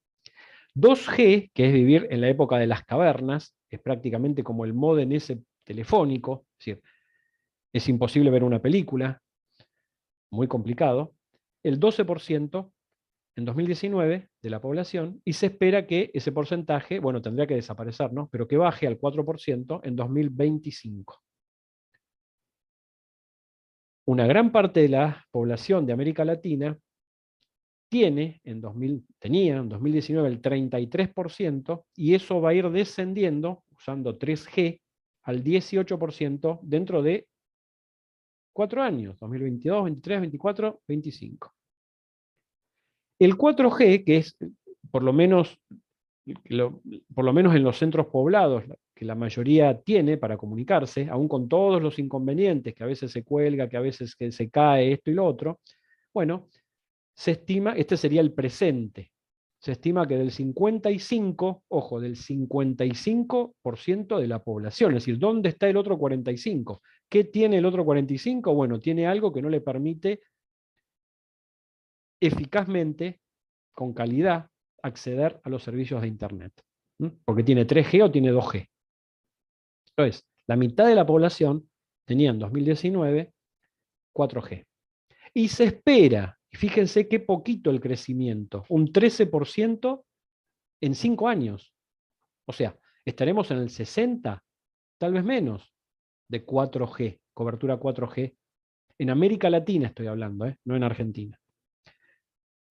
2G, que es vivir en la época de las cavernas, es prácticamente como el módem ese telefónico, es decir, es imposible ver una película, muy complicado, el 12% en 2019 de la población, y se espera que ese porcentaje, bueno, tendría que desaparecer, ¿no? Pero que baje al 4% en 2025. Una gran parte de la población de América Latina tenía en 2019 el 33%, y eso va a ir descendiendo, usando 3G, al 18% dentro de 4 años, 2022, 23, 24, 25. El 4G, que es por lo menos en los centros poblados, que la mayoría tiene para comunicarse, aún con todos los inconvenientes, que a veces se cuelga, que a veces que se cae esto y lo otro, bueno, se estima, este sería el presente, se estima que del 55%, ojo, del 55% de la población, es decir, ¿dónde está el otro 45%? ¿Qué tiene el otro 45%? Bueno, tiene algo que no le permite eficazmente, con calidad, acceder a los servicios de Internet. Porque tiene 3G o tiene 2G. Entonces, la mitad de la población tenía en 2019 4G. Y se espera, fíjense qué poquito el crecimiento, un 13% en 5 años. O sea, estaremos en el 60, tal vez menos, de 4G, cobertura 4G. En América Latina estoy hablando, no en Argentina.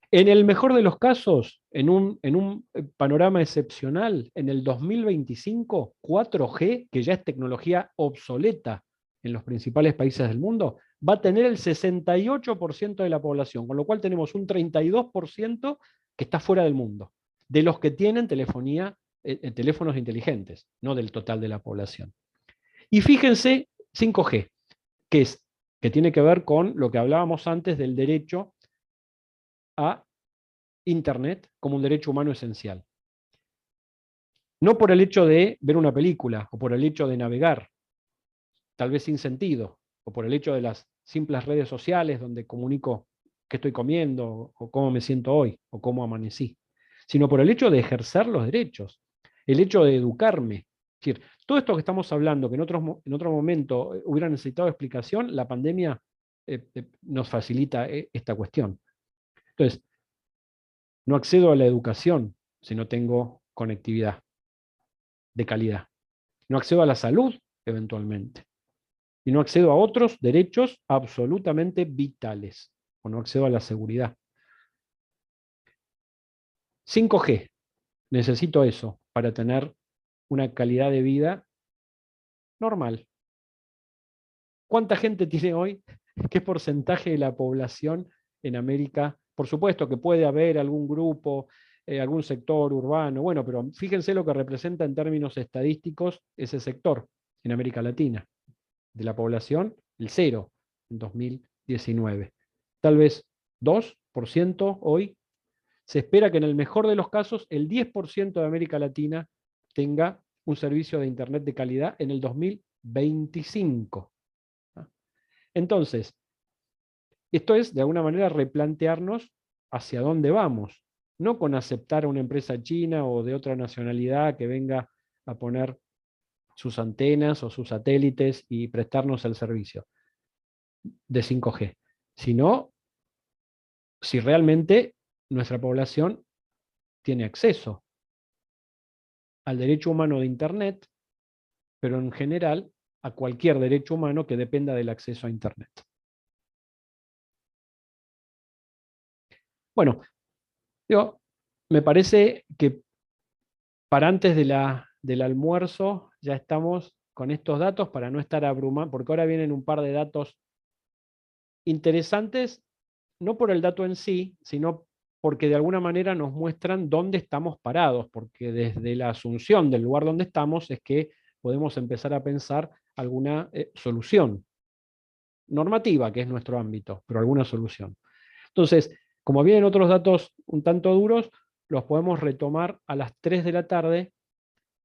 En el mejor de los casos, en un panorama excepcional, en el 2025, 4G, que ya es tecnología obsoleta en los principales países del mundo, va a tener el 68% de la población, con lo cual tenemos un 32% que está fuera del mundo, de los que tienen teléfonos inteligentes, no del total de la población. Y fíjense, 5G, que tiene que ver con lo que hablábamos antes del derecho a Internet como un derecho humano esencial. No por el hecho de ver una película, o por el hecho de navegar, tal vez sin sentido, o por el hecho de las simples redes sociales donde comunico qué estoy comiendo, o cómo me siento hoy, o cómo amanecí, sino por el hecho de ejercer los derechos, el hecho de educarme. Es decir, todo esto que estamos hablando, que en otro momento hubiera necesitado explicación, la pandemia nos facilita esta cuestión. Entonces, no accedo a la educación si no tengo conectividad de calidad. No accedo a la salud, eventualmente. Y no accedo a otros derechos absolutamente vitales. O no accedo a la seguridad. 5G. Necesito eso para tener una calidad de vida normal. ¿Cuánta gente tiene hoy? ¿Qué porcentaje de la población en América? Por supuesto que puede haber algún grupo, algún sector urbano, bueno, pero fíjense lo que representa en términos estadísticos ese sector en América Latina. De la población, el 0 en 2019. Tal vez 2% hoy. Se espera que en el mejor de los casos el 10% de América Latina tenga un servicio de Internet de calidad en el 2025. Entonces, esto es de alguna manera replantearnos hacia dónde vamos, no con aceptar a una empresa china o de otra nacionalidad que venga a poner sus antenas o sus satélites y prestarnos el servicio de 5G, sino si realmente nuestra población tiene acceso al derecho humano de Internet, pero en general a cualquier derecho humano que dependa del acceso a Internet. Bueno, me parece que para antes del almuerzo ya estamos con estos datos para no estar abrumados, porque ahora vienen un par de datos interesantes, no por el dato en sí, sino porque de alguna manera nos muestran dónde estamos parados, porque desde la asunción del lugar donde estamos es que podemos empezar a pensar alguna solución normativa, que es nuestro ámbito, pero alguna solución. Entonces, como vienen otros datos un tanto duros, los podemos retomar a las 3 de la tarde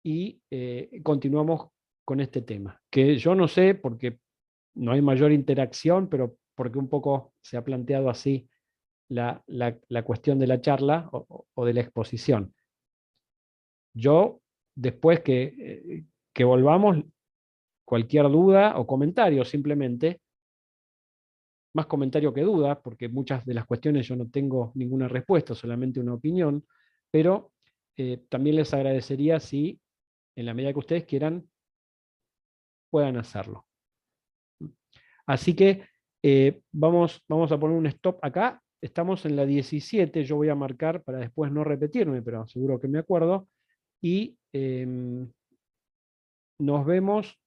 y continuamos con este tema, que yo no sé, porque no hay mayor interacción, pero porque un poco se ha planteado así la cuestión de la charla o de la exposición. Yo, después que volvamos, cualquier duda o comentario simplemente, más comentario que duda, porque muchas de las cuestiones yo no tengo ninguna respuesta, solamente una opinión, pero también les agradecería si, en la medida que ustedes quieran, puedan hacerlo. Así que vamos a poner un stop acá. Estamos en la 17, yo voy a marcar para después no repetirme, pero seguro que me acuerdo. Y nos vemos